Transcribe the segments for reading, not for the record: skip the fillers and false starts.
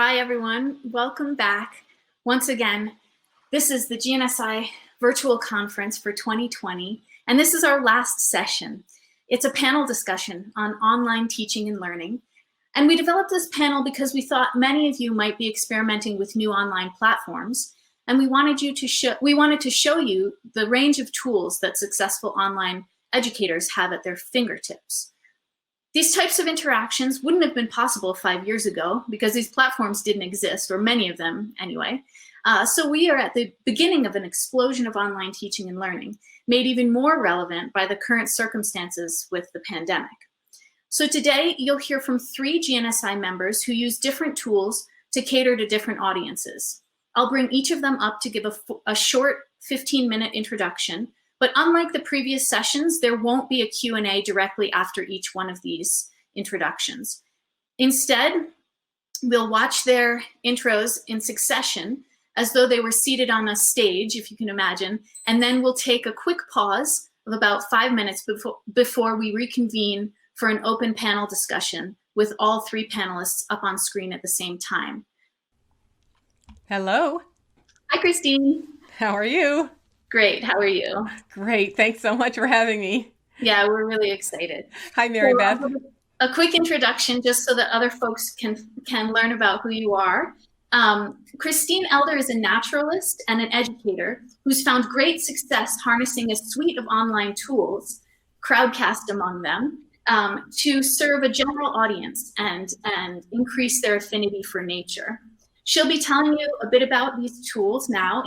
Hi, everyone. Welcome back. Once again, this is the GNSI virtual conference for 2020, and this is our last session. It's a panel discussion on online teaching and learning. And we developed this panel because we thought many of you might be experimenting with new online platforms, and we wanted to show you the range of tools that successful online educators have at their fingertips. These types of interactions wouldn't have been possible 5 years ago because these platforms didn't exist, or many of them anyway. So we are at the beginning of an explosion of online teaching and learning, made even more relevant by the current circumstances with the pandemic. So today you'll hear from 3 GNSI members who use different tools to cater to different audiences. I'll bring each of them up to give a short 15-minute introduction. But unlike the previous sessions, there won't be a Q&A directly after each one of these introductions. Instead, we'll watch their intros in succession as though they were seated on a stage, if you can imagine, and then we'll take a quick pause of about 5 minutes before we reconvene for an open panel discussion with all 3 panelists up on screen at the same time. Hello. Hi, Christine. How are you? Great. How are you? Great. Thanks so much for having me. Yeah, we're really excited. Hi, Mary Beth. A quick introduction just so that other folks can learn about who you are. Christine Elder is a naturalist and an educator who's found great success harnessing a suite of online tools, Crowdcast among them, to serve a general audience and increase their affinity for nature. She'll be telling you a bit about these tools now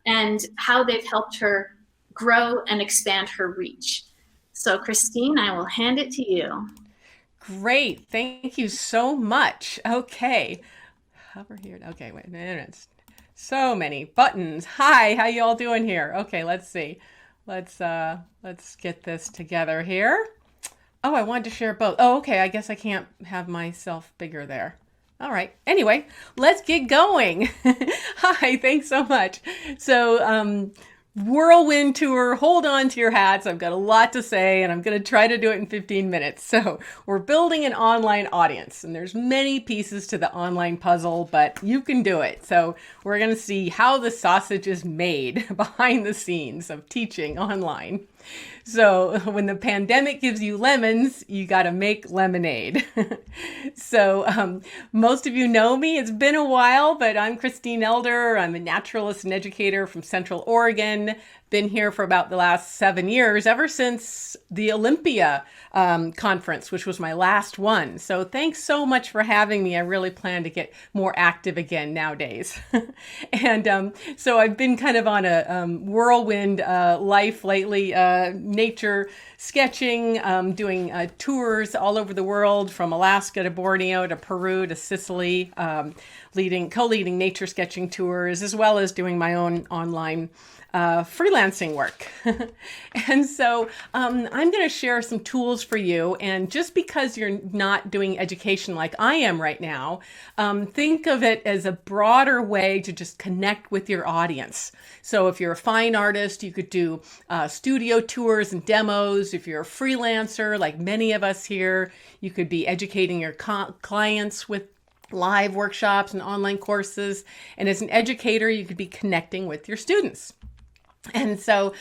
and how they've helped her grow and expand her reach. So Christine, I will hand it to you. Great. Thank you so much. Okay. Hover here. Okay, wait a minute. So many buttons. Hi, how you all doing here? Okay, let's see. Let's get this together here. Oh, I wanted to share both. Oh, okay. I guess I can't have myself bigger there. All right. Anyway, let's get going. Hi, thanks so much. So, whirlwind tour, hold on to your hats. I've got a lot to say and I'm going to try to do it in 15 minutes. So we're building an online audience and there's many pieces to the online puzzle, but you can do it. So we're going to see how the sausage is made behind the scenes of teaching online. So when the pandemic gives you lemons, you got to make lemonade. So most of you know me. It's been a while, but I'm Christine Elder. I'm a naturalist and educator from Central Oregon. Been here for about the last 7 years, ever since the Olympia conference, which was my last one. So thanks so much for having me. I really plan to get more active again nowadays. And so I've been kind of on a whirlwind life lately, nature sketching, doing tours all over the world, from Alaska to Borneo to Peru to Sicily, co-leading nature sketching tours, as well as doing my own online freelancing work. And so I'm going to share some tools for you. And just because you're not doing education like I am right now, think of it as a broader way to just connect with your audience. So if you're a fine artist, you could do studio tours and demos. If you're a freelancer, like many of us here, you could be educating your clients with live workshops and online courses. And as an educator, you could be connecting with your students. And so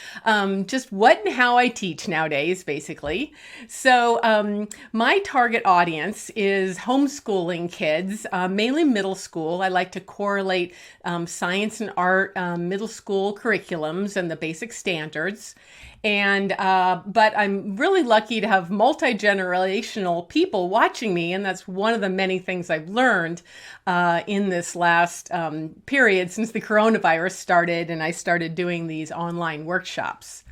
just what and how I teach nowadays, basically. So my target audience is homeschooling kids, mainly middle school. I like to correlate science and art, middle school curriculums and the basic standards. And but I'm really lucky to have multi-generational people watching me, and that's one of the many things I've learned in this last period since the coronavirus started and I started doing these online workshops.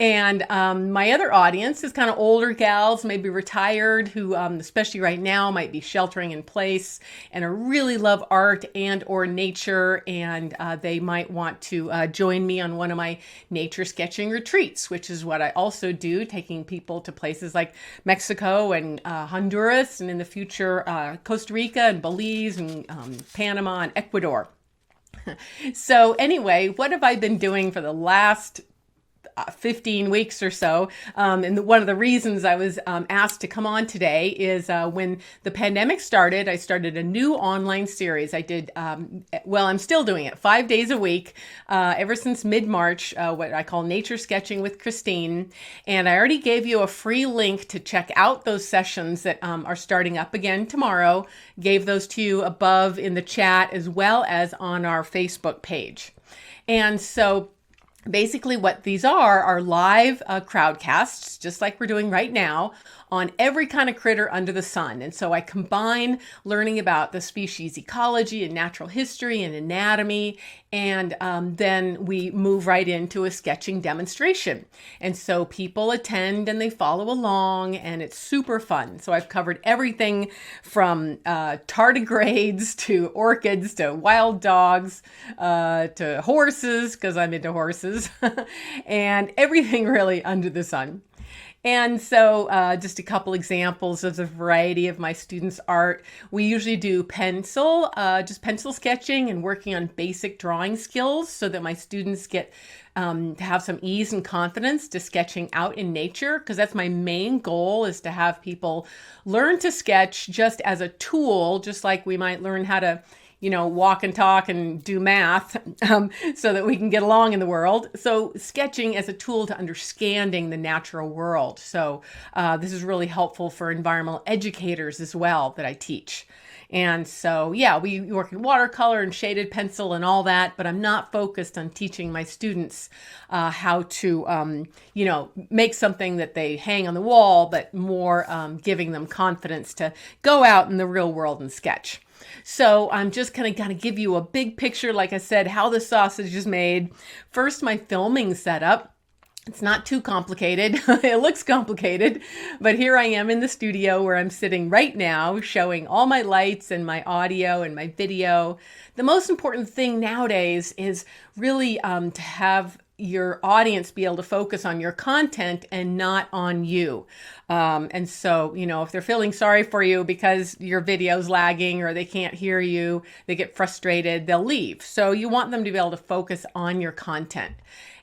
And my other audience is kind of older gals, maybe retired, who, especially right now, might be sheltering in place and really love art and or nature. And they might want to join me on one of my nature sketching retreats, which is what I also do, taking people to places like Mexico and Honduras, and in the future, Costa Rica and Belize and Panama and Ecuador. So anyway, what have I been doing for the last 15 weeks or so. And one of the reasons I was asked to come on today is when the pandemic started, I started a new online series. I did, well, I'm still doing it 5 days a week, ever since mid-March, what I call Nature Sketching with Christine. And I already gave you a free link to check out those sessions that are starting up again tomorrow. Gave those to you above in the chat as well as on our Facebook page. And so basically what these are live crowdcasts, just like we're doing right now, on every kind of critter under the sun. And so I combine learning about the species ecology and natural history and anatomy, and then we move right into a sketching demonstration. And so people attend and they follow along, and it's super fun. So I've covered everything from tardigrades to orchids to wild dogs to horses, because I'm into horses, and everything really under the sun. And so just a couple examples of the variety of my students' art. We usually do pencil, just pencil sketching and working on basic drawing skills so that my students get to have some ease and confidence to sketching out in nature, because that's my main goal, is to have people learn to sketch just as a tool, just like we might learn how to walk and talk and do math, so that we can get along in the world. So sketching as a tool to understanding the natural world. So this is really helpful for environmental educators as well that I teach. And so, yeah, we work in watercolor and shaded pencil and all that, but I'm not focused on teaching my students how to, make something that they hang on the wall, but more giving them confidence to go out in the real world and sketch. So I'm just kind of give you a big picture, like I said, how the sausage is made. First, my filming setup. It's not too complicated. It looks complicated, but here I am in the studio where I'm sitting right now, showing all my lights and my audio and my video. The most important thing nowadays is really to have your audience be able to focus on your content and not on you. And so, if they're feeling sorry for you because your video's lagging or they can't hear you, they get frustrated, they'll leave. So you want them to be able to focus on your content.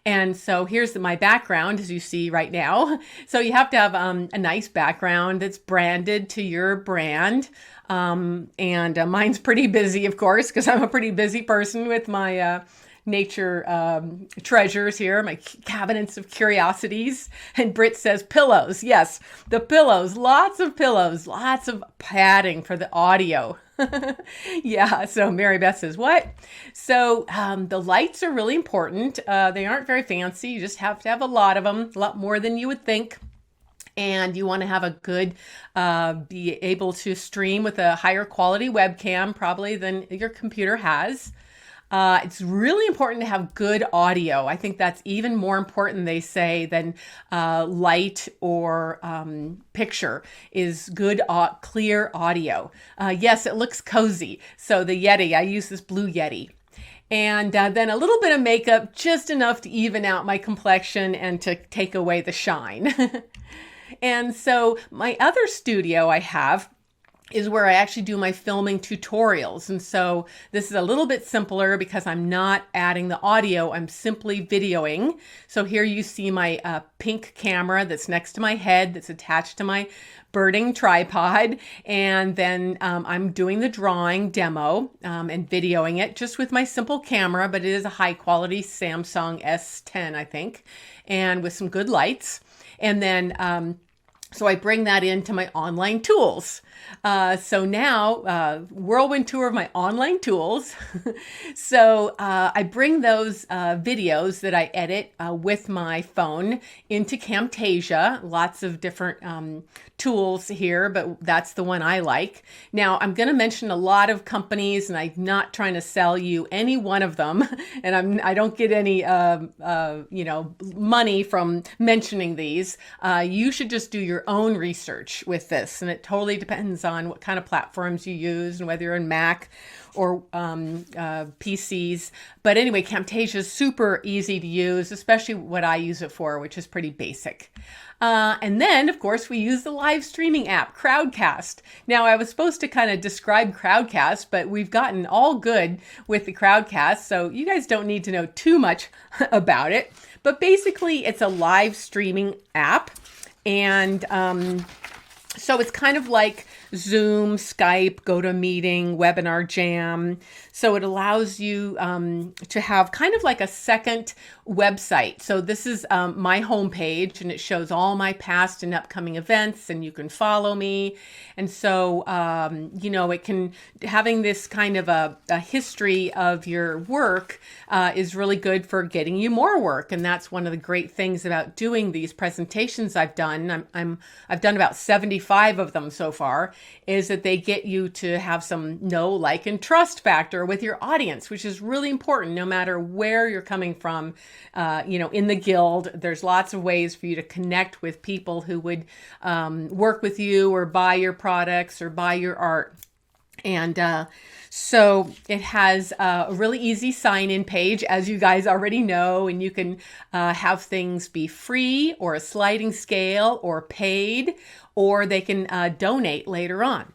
And so here's my background, as you see right now. So you have to have a nice background that's branded to your brand. And mine's pretty busy, of course, because I'm a pretty busy person with my nature treasures here, my cabinets of curiosities. And Britt says pillows. Yes, the pillows, lots of padding for the audio. Yeah, so Mary Beth says, what? So the lights are really important. They aren't very fancy. You just have to have a lot of them, a lot more than you would think. And you want to have a good, be able to stream with a higher quality webcam probably than your computer has. It's really important to have good audio. I think that's even more important, they say, than light or picture is good, clear audio. Yes, it looks cozy. So the Yeti, I use this blue Yeti. And then a little bit of makeup, just enough to even out my complexion and to take away the shine. And so my other studio I have is where I actually do my filming tutorials. And so this is a little bit simpler because I'm not adding the audio, I'm simply videoing. So here you see my pink camera that's next to my head, that's attached to my birding tripod. And then I'm doing the drawing demo and videoing it just with my simple camera, but it is a high quality Samsung S10, I think, and with some good lights. And then so I bring that into my online tools. So now, whirlwind tour of my online tools. So I bring those videos that I edit with my phone into Camtasia. Lots of different tools here, but that's the one I like. Now, I'm going to mention a lot of companies, and I'm not trying to sell you any one of them, and I don't get any money from mentioning these. You should just do your own research with this, and it totally depends on what kind of platforms you use and whether you're in Mac or PCs. But anyway, Camtasia is super easy to use, especially what I use it for, which is pretty basic. And then, of course, we use the live streaming app, Crowdcast. Now, I was supposed to kind of describe Crowdcast, but we've gotten all good with the Crowdcast, so you guys don't need to know too much about it. But basically, it's a live streaming app, and so it's kind of like Zoom, Skype, GoToMeeting, Webinar Jam. So it allows you to have kind of like a second website. So this is my homepage, and it shows all my past and upcoming events, and you can follow me. And so, it can, having this kind of a history of your work is really good for getting you more work. And that's one of the great things about doing these presentations I've done. I've done about 75 of them so far, is that they get you to have some know, like, and trust factor with your audience, which is really important no matter where you're coming from. In the guild, there's lots of ways for you to connect with people who would work with you or buy your products or buy your art. And so it has a really easy sign-in page, as you guys already know, and you can have things be free or a sliding scale or paid, or they can donate later on.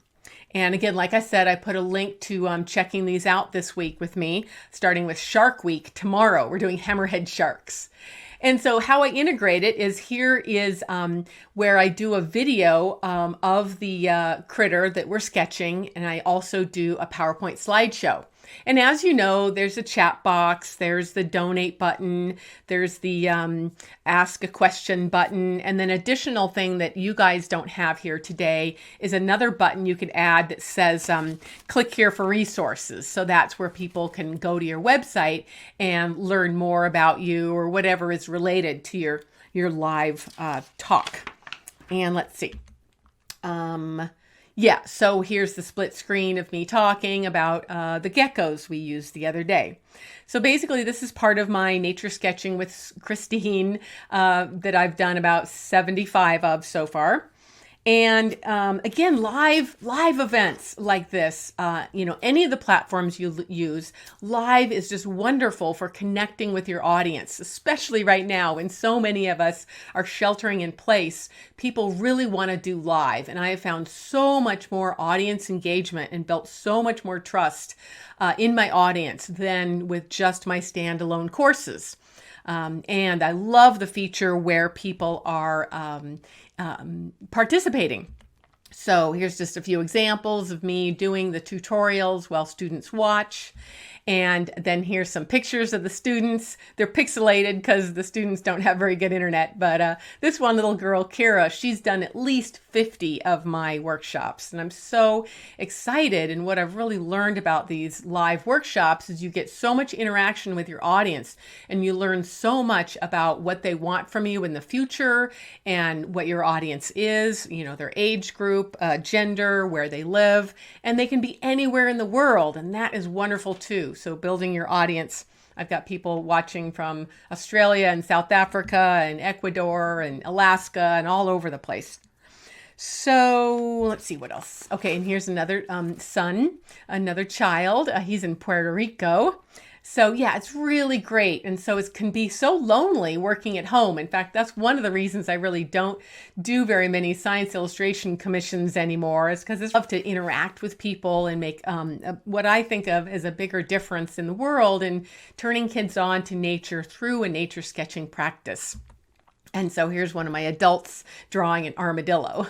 And again, like I said, I put a link to checking these out this week with me, starting with Shark Week tomorrow. We're doing hammerhead sharks. And so how I integrate it is here is where I do a video of the critter that we're sketching, and I also do a PowerPoint slideshow. And as you know, there's a chat box, there's the donate button, there's the ask a question button, and then additional thing that you guys don't have here today is another button you could add that says click here for resources. So that's where people can go to your website and learn more about you or whatever is related to your live talk. And let's see. So here's the split screen of me talking about the geckos we used the other day. So basically, this is part of my nature sketching with Christine that I've done about 75 of so far. And again, live events like this, any of the platforms you use, live is just wonderful for connecting with your audience, especially right now when so many of us are sheltering in place. People really want to do live, and I have found so much more audience engagement and built so much more trust in my audience than with just my standalone courses. And I love the feature where people are participating. So here's just a few examples of me doing the tutorials while students watch. And then here's some pictures of the students. They're pixelated because the students don't have very good internet. But this one little girl, Kira, she's done at least 50 of my workshops. And I'm so excited. And what I've really learned about these live workshops is you get so much interaction with your audience, and you learn so much about what they want from you in the future and what your audience is, their age group, gender, where they live, and they can be anywhere in the world. And that is wonderful too. So building your audience. I've got people watching from Australia and South Africa and Ecuador and Alaska and all over the place. So let's see what else. Okay, and here's another son, another child. He's in Puerto Rico. So yeah, it's really great. And so it can be so lonely working at home. In fact, that's one of the reasons I really don't do very many science illustration commissions anymore, is because I love to interact with people and make what I think of as a bigger difference in the world and turning kids on to nature through a nature sketching practice. And so here's one of my adults drawing an armadillo.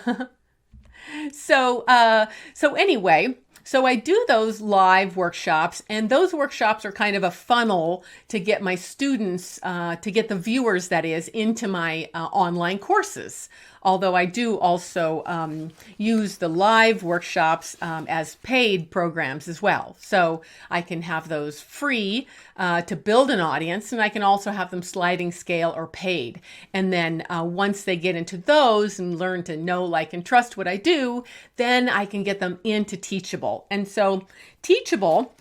So anyway, so I do those live workshops, and those workshops are kind of a funnel to get my students, to get the viewers, that is, into my online courses. Although I do also use the live workshops as paid programs as well. So I can have those free to build an audience, and I can also have them sliding scale or paid. And then once they get into those and learn to know, like, and trust what I do, then I can get them into Teachable. And so Teachable,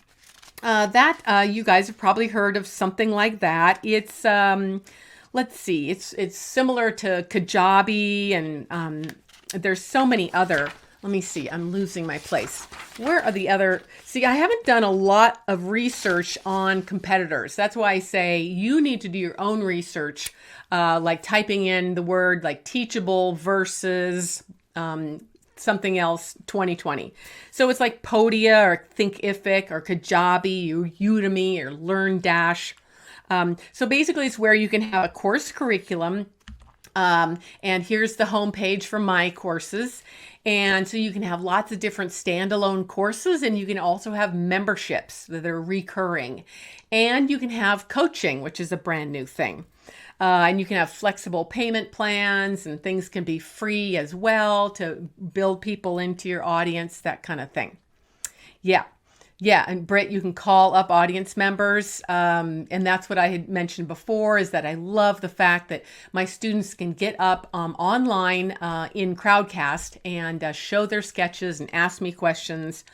you guys have probably heard of something like that. It's let's see, it's similar to Kajabi and there's so many other, let me see, I'm losing my place. Where are the other? See, I haven't done a lot of research on competitors. That's why I say you need to do your own research, like typing in the word like Teachable versus something else 2020. So it's like Podia or Thinkific or Kajabi or Udemy or LearnDash. So basically it's where you can have a course curriculum. And here's the homepage for my courses. And so you can have lots of different standalone courses, and you can also have memberships that are recurring. And you can have coaching, which is a brand new thing. And you can have flexible payment plans, and things can be free as well to build people into your audience, that kind of thing. Yeah. Yeah, and Britt, you can call up audience members, and that's what I had mentioned before, is that I love the fact that my students can get up online in Crowdcast and show their sketches and ask me questions.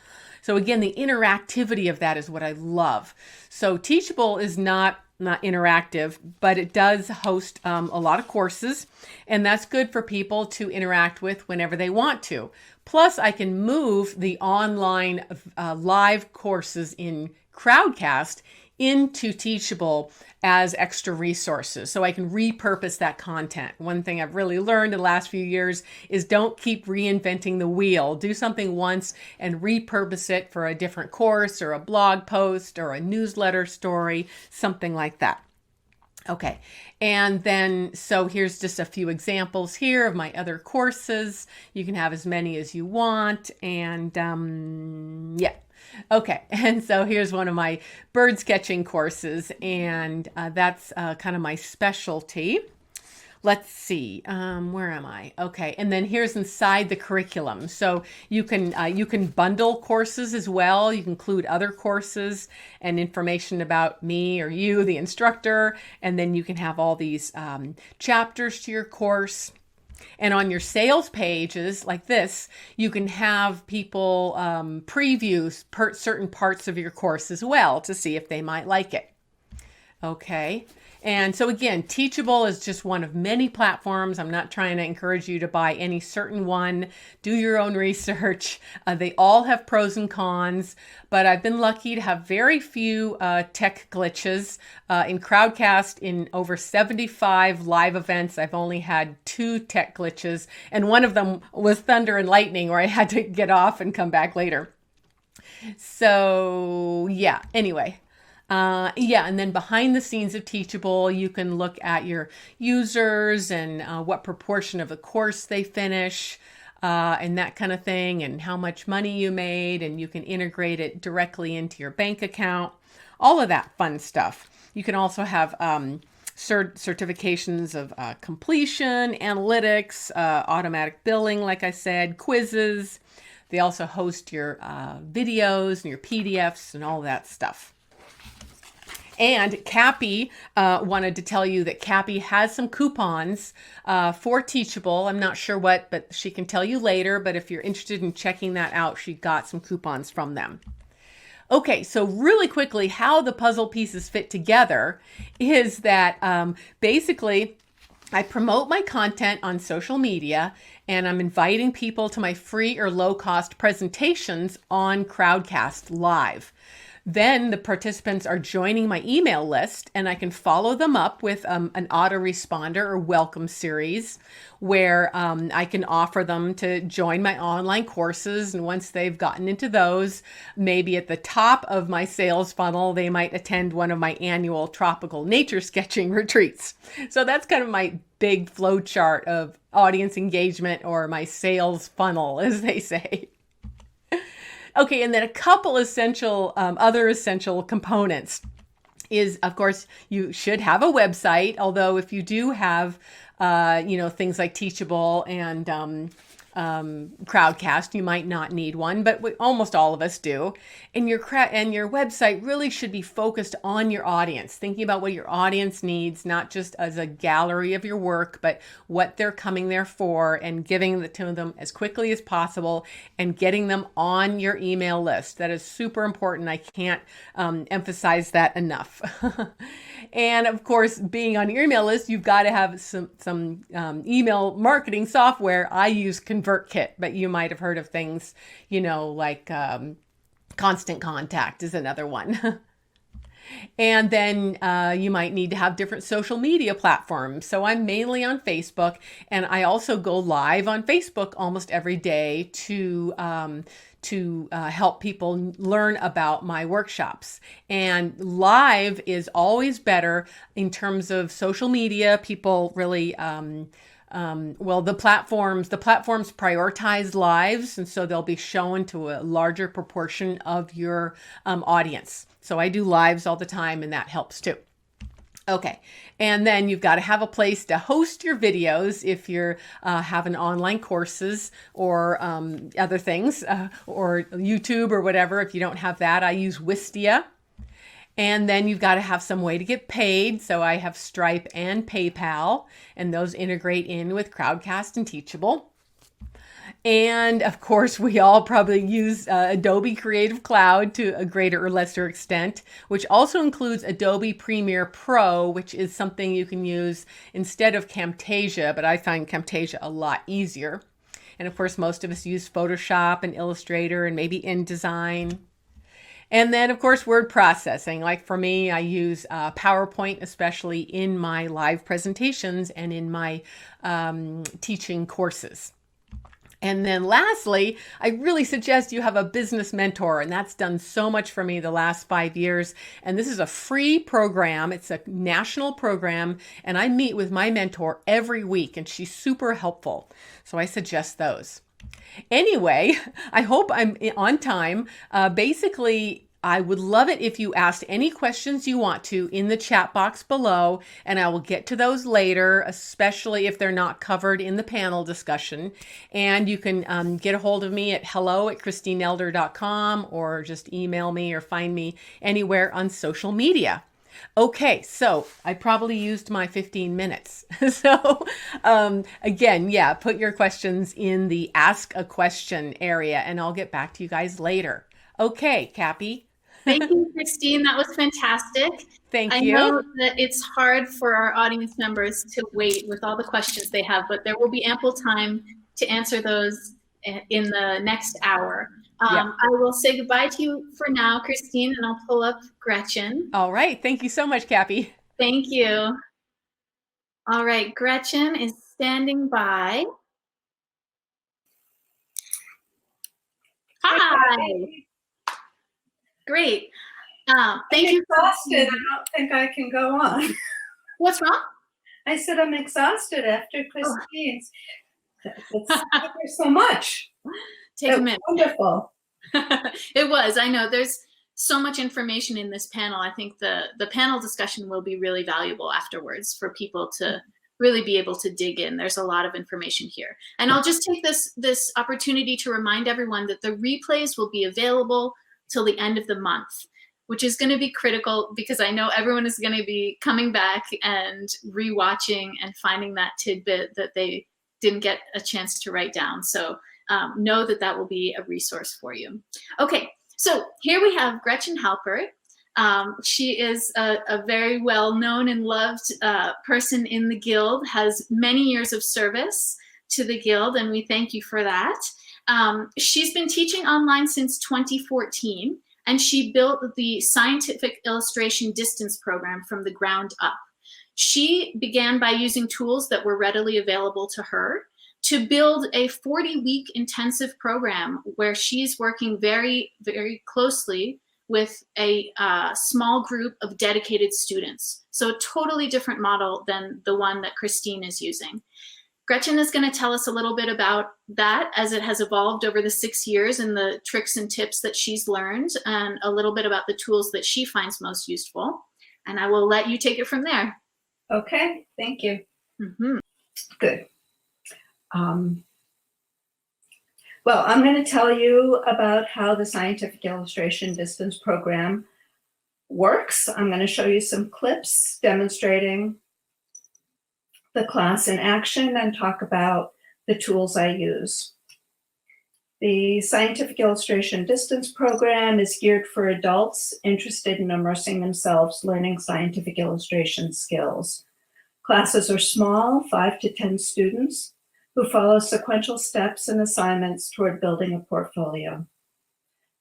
So again, the interactivity of that is what I love. So Teachable is not interactive, but it does host a lot of courses, and that's good for people to interact with whenever they want to. Plus, I can move the online live courses in Crowdcast into Teachable as extra resources. So I can repurpose that content. One thing I've really learned in the last few years is don't keep reinventing the wheel. Do something once and repurpose it for a different course or a blog post or a newsletter story, something like that. Okay, and then, so here's just a few examples here of my other courses. You can have as many as you want, and yeah. Okay, and so here's one of my bird sketching courses, and that's kind of my specialty. Let's see, where am I? Okay, and then here's inside the curriculum. So you can bundle courses as well. You can include other courses and information about me or you, the instructor, and then you can have all these chapters to your course. And on your sales pages like this, you can have people preview certain parts of your course as well to see if they might like it. Okay. And so again, Teachable is just one of many platforms. I'm not trying to encourage you to buy any certain one. Do your own research. They all have pros and cons, but I've been lucky to have very few tech glitches. In Crowdcast, in over 75 live events, I've only had 2 tech glitches, and one of them was thunder and lightning where I had to get off and come back later. So yeah, anyway. Yeah, and then behind the scenes of Teachable, you can look at your users and what proportion of the course they finish and that kind of thing, and how much money you made, and you can integrate it directly into your bank account, all of that fun stuff. You can also have certifications of completion, analytics, automatic billing, like I said, quizzes. They also host your videos and your PDFs and all that stuff. And Cappy wanted to tell you that Cappy has some coupons for Teachable. I'm not sure what, but she can tell you later. But if you're interested in checking that out, she got some coupons from them. Okay, so really quickly, how the puzzle pieces fit together is that basically I promote my content on social media, and I'm inviting people to my free or low-cost presentations on Crowdcast Live. Then the participants are joining my email list, and I can follow them up with an autoresponder or welcome series where I can offer them to join my online courses. And once they've gotten into those, maybe at the top of my sales funnel, they might attend one of my annual tropical nature sketching retreats. So that's kind of my big flow chart of audience engagement, or my sales funnel, as they say. Okay, and then a couple essential, other essential components is, of course, you should have a website. Although if you do have, things like Teachable and Crowdcast, you might not need one, but almost all of us do. And your website really should be focused on your audience, thinking about what your audience needs, not just as a gallery of your work, but what they're coming there for, and giving it to them as quickly as possible and getting them on your email list. That is super important. I can't emphasize that enough. And of course, being on your email list, you've got to have some email marketing software. I use Conversion ConvertKit, but you might have heard of things, like Constant Contact is another one. And then you might need to have different social media platforms. So I'm mainly on Facebook, and I also go live on Facebook almost every day to help people learn about my workshops. And live is always better in terms of social media. People really the platforms prioritize lives, and so they'll be shown to a larger proportion of your audience. So I do lives all the time, and that helps too. Okay, and then you've got to have a place to host your videos if you're having online courses or other things, or YouTube or whatever. If you don't have that, I use Wistia. And then you've got to have some way to get paid. So I have Stripe and PayPal, and those integrate in with Crowdcast and Teachable. And of course, we all probably use Adobe Creative Cloud to a greater or lesser extent, which also includes Adobe Premiere Pro, which is something you can use instead of Camtasia, but I find Camtasia a lot easier. And of course, most of us use Photoshop and Illustrator and maybe InDesign. And then, of course, word processing. Like for me, I use PowerPoint, especially in my live presentations and in my teaching courses. And then lastly, I really suggest you have a business mentor, and that's done so much for me the last 5 years. And this is a free program. It's a national program, and I meet with my mentor every week, and she's super helpful. So I suggest those. Anyway, I hope I'm on time. Basically, I would love it if you asked any questions you want to in the chat box below, and I will get to those later, especially if they're not covered in the panel discussion. And you can get a hold of me at hello@christineelder.com, or just email me or find me anywhere on social media. Okay, so I probably used my 15 minutes. So again, yeah, put your questions in the Ask a Question area, and I'll get back to you guys later. Okay, Cappy. Thank you, Christine. That was fantastic. Thank you. I know that it's hard for our audience members to wait with all the questions they have, but there will be ample time to answer those in the next hour. I will say goodbye to you for now, Christine, and I'll pull up Gretchen. All right. Thank you so much, Cappy. Thank you. All right. Gretchen is standing by. Hi. Great. Thank you. Exhausted. I don't think I can go on. What's wrong? I said I'm exhausted after Christine's. Thank you so much. Take a minute. Wonderful. It was. I know there's so much information in this panel. I think the panel discussion will be really valuable afterwards for people to really be able to dig in. There's a lot of information here. And I'll just take this opportunity to remind everyone that the replays will be available till the end of the month, which is going to be critical because I know everyone is going to be coming back and rewatching and finding that tidbit that they didn't get a chance to write down. So know that that will be a resource for you. Okay, so here we have Gretchen Halpert. She is a very well-known and loved person in the Guild, has many years of service to the Guild, and we thank you for that. She's been teaching online since 2014, and she built the Scientific Illustration Distance Program from the ground up. She began by using tools that were readily available to her to build a 40-week intensive program where she's working very, very closely with a small group of dedicated students. So a totally different model than the one that Christine is using. Gretchen is going to tell us a little bit about that as it has evolved over the 6 years and the tricks and tips that she's learned, and a little bit about the tools that she finds most useful. And I will let you take it from there. Okay, thank you. Mm-hmm. Good. Well, I'm going to tell you about how the Scientific Illustration Distance Program works. I'm going to show you some clips demonstrating the class in action and talk about the tools I use. The Scientific Illustration Distance Program is geared for adults interested in immersing themselves learning scientific illustration skills. Classes are small, 5 to 10 students. who follow sequential steps and assignments toward building a portfolio.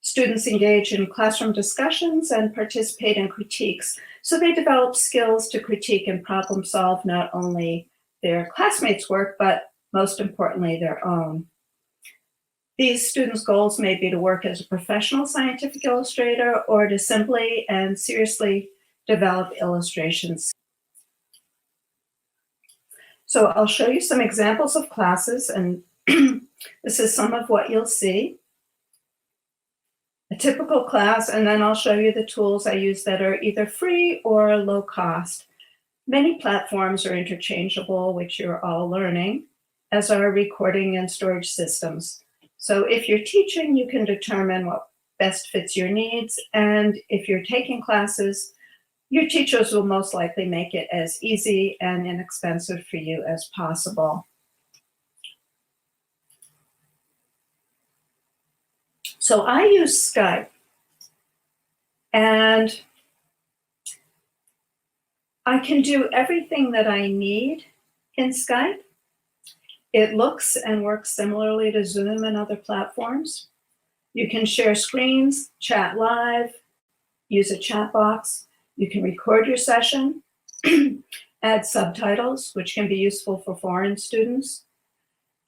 Students engage in classroom discussions and participate in critiques, so they develop skills to critique and problem solve not only their classmates' work, but most importantly, their own. These students' goals may be to work as a professional scientific illustrator or to simply and seriously develop illustrations. So I'll show you some examples of classes, and this is some of what you'll see. A typical class, and then I'll show you the tools I use that are either free or low cost. Many platforms are interchangeable, which you're all learning, as are recording and storage systems. So if you're teaching, you can determine what best fits your needs, and if you're taking classes, your teachers will most likely make it as easy and inexpensive for you as possible. So I use Skype, and I can do everything that I need in Skype. It looks and works similarly to Zoom and other platforms. You can share screens, chat live, use a chat box. You can record your session, add subtitles, which can be useful for foreign students.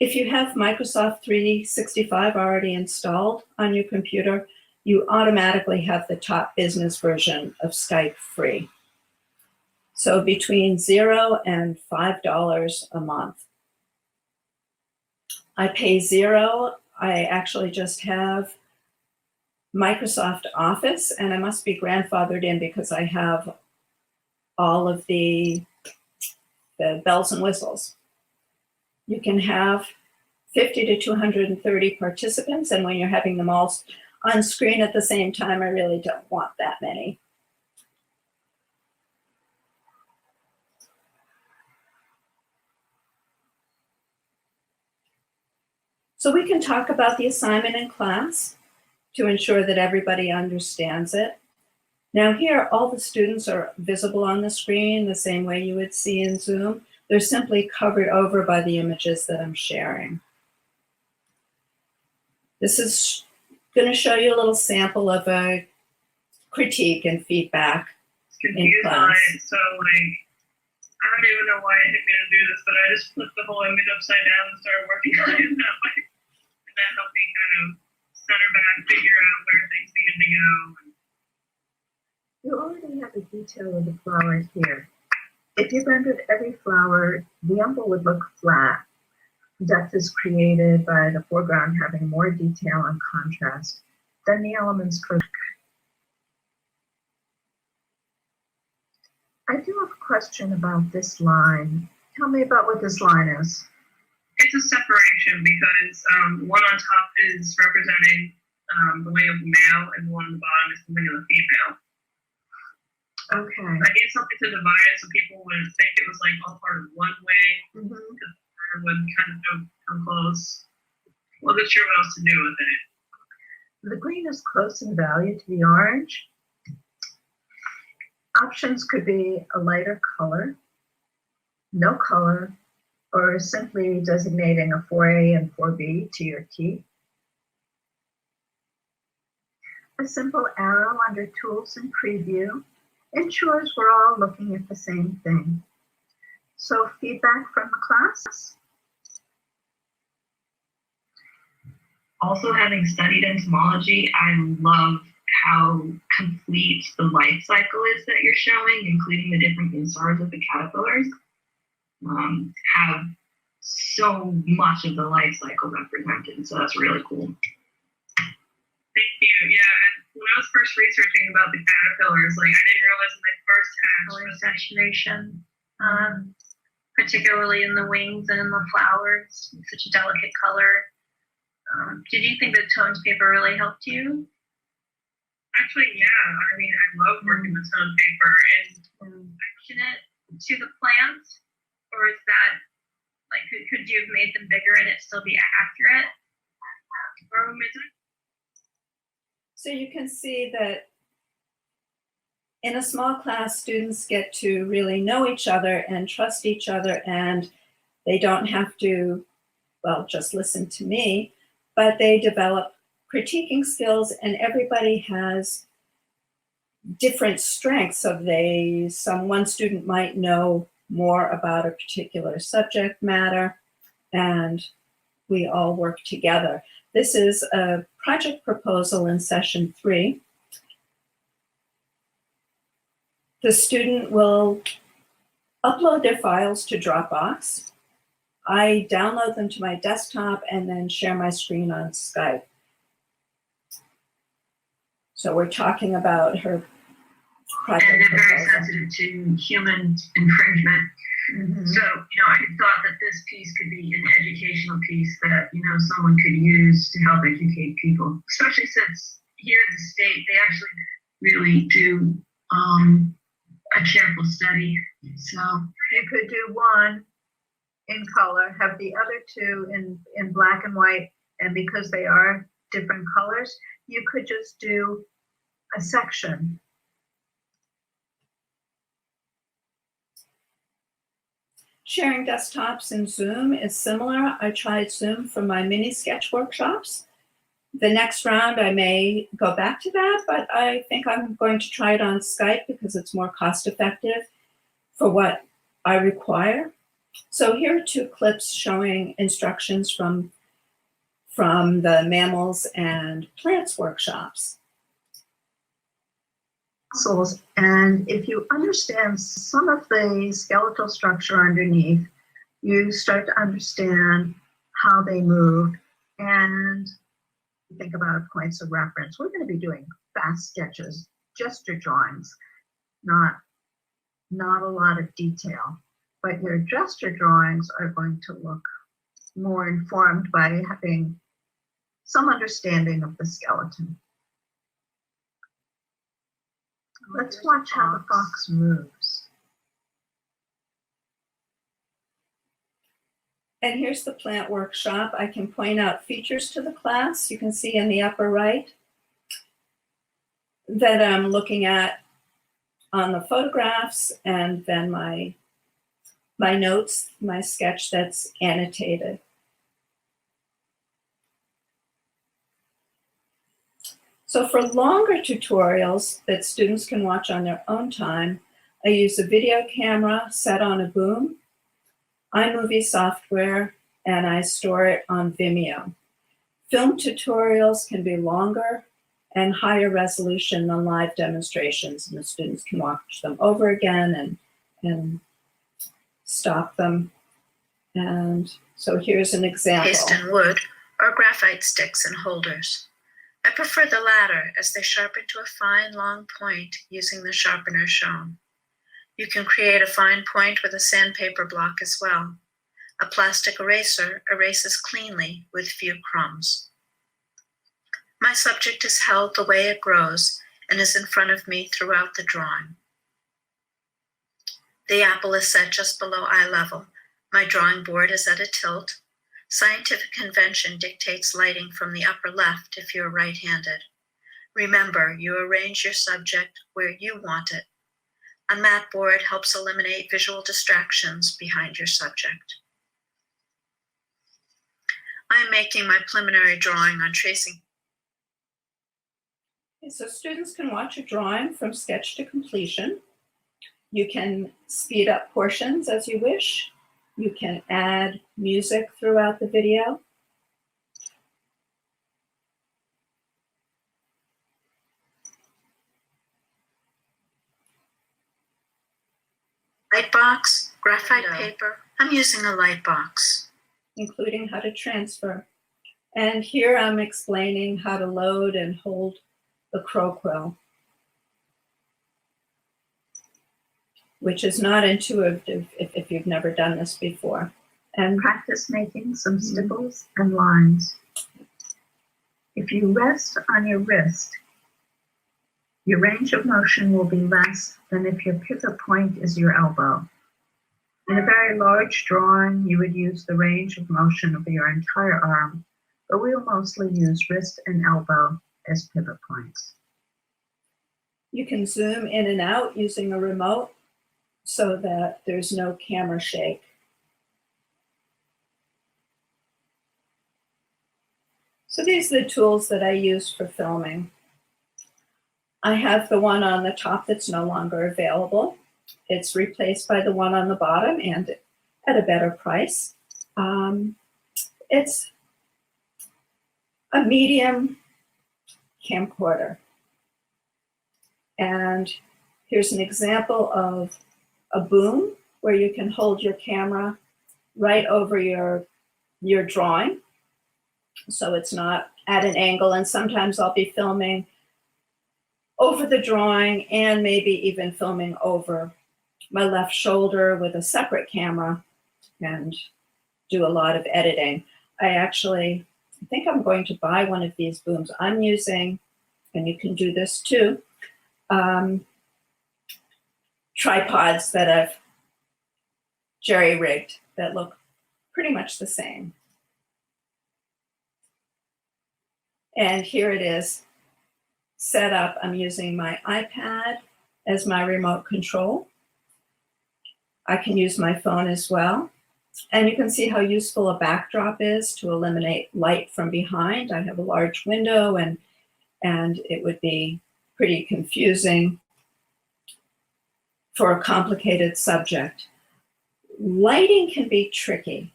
If you have Microsoft 365 already installed on your computer, you automatically have the top business version of Skype free. So between $0 and $5 a month. I pay $0. I actually just have Microsoft Office, and I must be grandfathered in because I have all of the bells and whistles. You can have 50 to 230 participants, and when you're having them all on screen at the same time, I really don't want that many. So we can talk about the assignment in class to ensure that everybody understands it. Now here, all the students are visible on the screen the same way you would see in Zoom. They're simply covered over by the images that I'm sharing. This is going to show you a little sample of a critique and feedback in class. So I don't even know why it hit me to do this, but I just flipped the whole image upside down and started working on it that way. And that helped me kind of center back, figure out where things needed to go. You already have a detail of the flowers here. If you rendered every flower, the emblem would look flat. Depth is created by the foreground having more detail and contrast than the elements for. I do have a question about this line. Tell me about what this line is. It's a separation because one on top is representing the wing of the male, and the one on the bottom is the wing of the female. Okay. I need something to divide it so people would think it was like all part of one wing, because it would kind of come close. Wasn't sure what else to do with it. The green is close in value to the orange. Options could be a lighter color, no color, or simply designating a 4A and 4B to your key. A simple arrow under Tools and Preview ensures we're all looking at the same thing. So feedback from the class? Also, having studied entomology, I love how complete the life cycle is that you're showing, including the different insars of the caterpillars. Have so much of the life cycle represented, so that's really cool. Thank you. Yeah, and when I was first researching about the caterpillars, I didn't realize in my first color saturation, particularly in the wings and in the flowers, such a delicate color. Did you think the tones paper really helped you? Actually, yeah. I mean, I love working with tone paper and Action it to the plant, or is that could you have made them bigger and it still be accurate? Or So you can see that in a small class, students get to really know each other and trust each other, and they don't have to well, just listen to me, but they develop critiquing skills, and everybody has different strengths. So one student might know more about a particular subject matter, and we all work together. This is a project proposal in session 3. The student will upload their files to Dropbox. I download them to my desktop and then share my screen on Skype. So we're talking about her project And they're very proposal. sensitive to human infringement. Mhm. So, I thought that this piece could be an educational piece that, someone could use to help educate people, especially since here in the state, they actually really do a careful study. So You could do one in color, have the other two in black and white, and because they are different colors, you could just do a section. Sharing desktops in Zoom is similar. I tried Zoom for my mini sketch workshops. The next round, I may go back to that, but I think I'm going to try it on Skype because it's more cost effective for what I require. So here are 2 clips showing instructions from the mammals and plants workshops. Fossils, and if you understand some of the skeletal structure underneath, you start to understand how they move and think about points of reference. We're going to be doing fast sketches, gesture drawings, not a lot of detail, but your gesture drawings are going to look more informed by having some understanding of the skeleton. Let's watch how the fox moves. And here's the plant workshop. I can point out features to the class. You can see in the upper right that I'm looking at on the photographs, and then my notes, my sketch that's annotated. So for longer tutorials that students can watch on their own time, I use a video camera set on a boom, iMovie software, and I store it on Vimeo. Film tutorials can be longer and higher resolution than live demonstrations, and the students can watch them over again and stop them. And so here's an example. Paste in wood or graphite sticks and holders. I prefer the latter as they sharpen to a fine long point using the sharpener shown. You can create a fine point with a sandpaper block as well. A plastic eraser erases cleanly with few crumbs. My subject is held the way it grows and is in front of me throughout the drawing. The apple is set just below eye level. My drawing board is at a tilt. Scientific convention dictates lighting from the upper left if you're right-handed. Remember, you arrange your subject where you want it. A mat board helps eliminate visual distractions behind your subject. I am making my preliminary drawing on tracing. Okay, so students can watch a drawing from sketch to completion. You can speed up portions as you wish. You can add music throughout the video. Light box, graphite paper. I'm using a light box. Including how to transfer. And here I'm explaining how to load and hold the crow quill, which is not intuitive if you've never done this before. And Practice making some stiples and lines. If you rest on your wrist, your range of motion will be less than if your pivot point is your elbow. In a very large drawing, you would use the range of motion of your entire arm, but we'll mostly use wrist and elbow as pivot points. you can zoom in and out using a remote so that there's no camera shake. So these are the tools that I use for filming. I have the one on the top that's no longer available. It's replaced by the one on the bottom and at a better price. It's a medium camcorder. And here's an example of a boom where you can hold your camera right over your drawing. So it's not at an angle, and sometimes I'll be filming over the drawing and maybe even filming over my left shoulder with a separate camera and do a lot of editing. I think I'm going to buy one of these booms. I'm using, and you can do this too, tripods that I've jerry-rigged that look pretty much the same. And here it is set up. I'm using my iPad as my remote control. I can use my phone as well. And you can see how useful a backdrop is to eliminate light from behind. I have a large window and it would be pretty confusing for a complicated subject. Lighting can be tricky.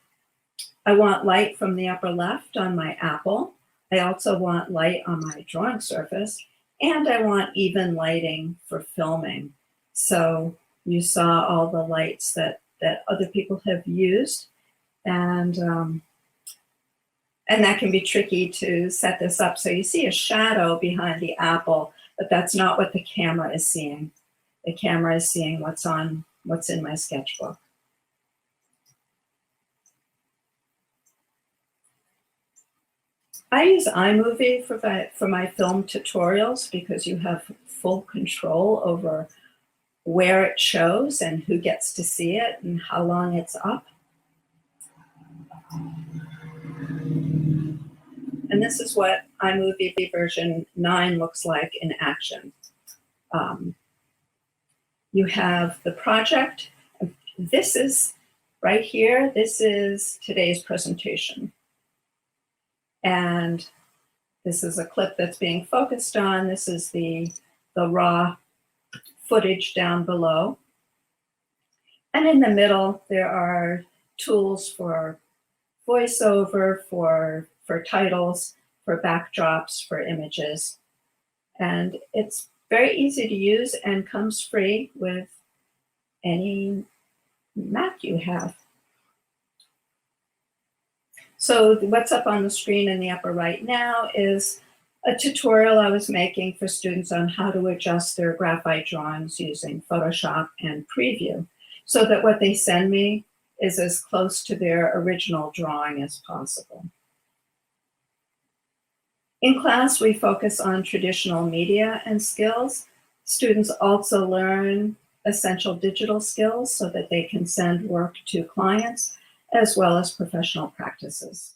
I want light from the upper left on my apple. I also want light on my drawing surface, and I want even lighting for filming. So you saw all the lights that other people have used, and that can be tricky to set this up. So you see a shadow behind the apple, but that's not what the camera is seeing. The camera is seeing what's in my sketchbook. I use iMovie for my film tutorials because you have full control over where it shows and who gets to see it and how long it's up. And this is what iMovie version 9 looks like in action. You have the project. This is right here. This is today's presentation. And this is a clip that's being focused on. This is the raw footage down below. And in the middle, there are tools for voiceover, for titles, for backdrops, for images. And it's very easy to use and comes free with any Mac you have. So what's up on the screen in the upper right now is a tutorial I was making for students on how to adjust their graphite drawings using Photoshop and Preview, so that what they send me is as close to their original drawing as possible. In class, we focus on traditional media and skills. Students also learn essential digital skills so that they can send work to clients, as well as professional practices.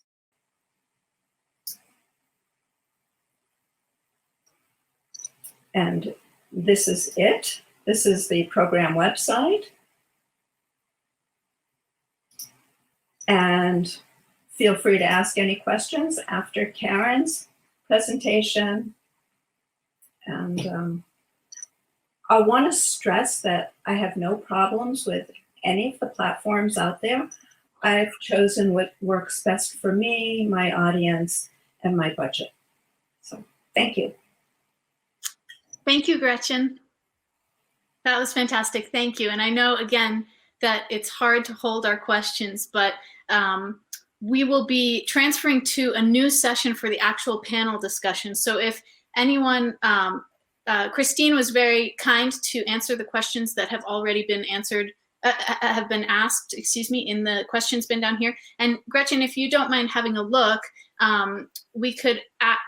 And this is it. This is the program website. And feel free to ask any questions after Karen's presentation. And I want to stress that I have no problems with any of the platforms out there. I've chosen what works best for me, my audience, and my budget. So thank you. Thank you, Gretchen. That was fantastic. Thank you. And I know, again, that it's hard to hold our questions, but we will be transferring to a new session for the actual panel discussion. So if anyone, Christine was very kind to answer the questions that have already been answered, have been asked, excuse me, in the questions bin down here. And Gretchen, if you don't mind having a look, we could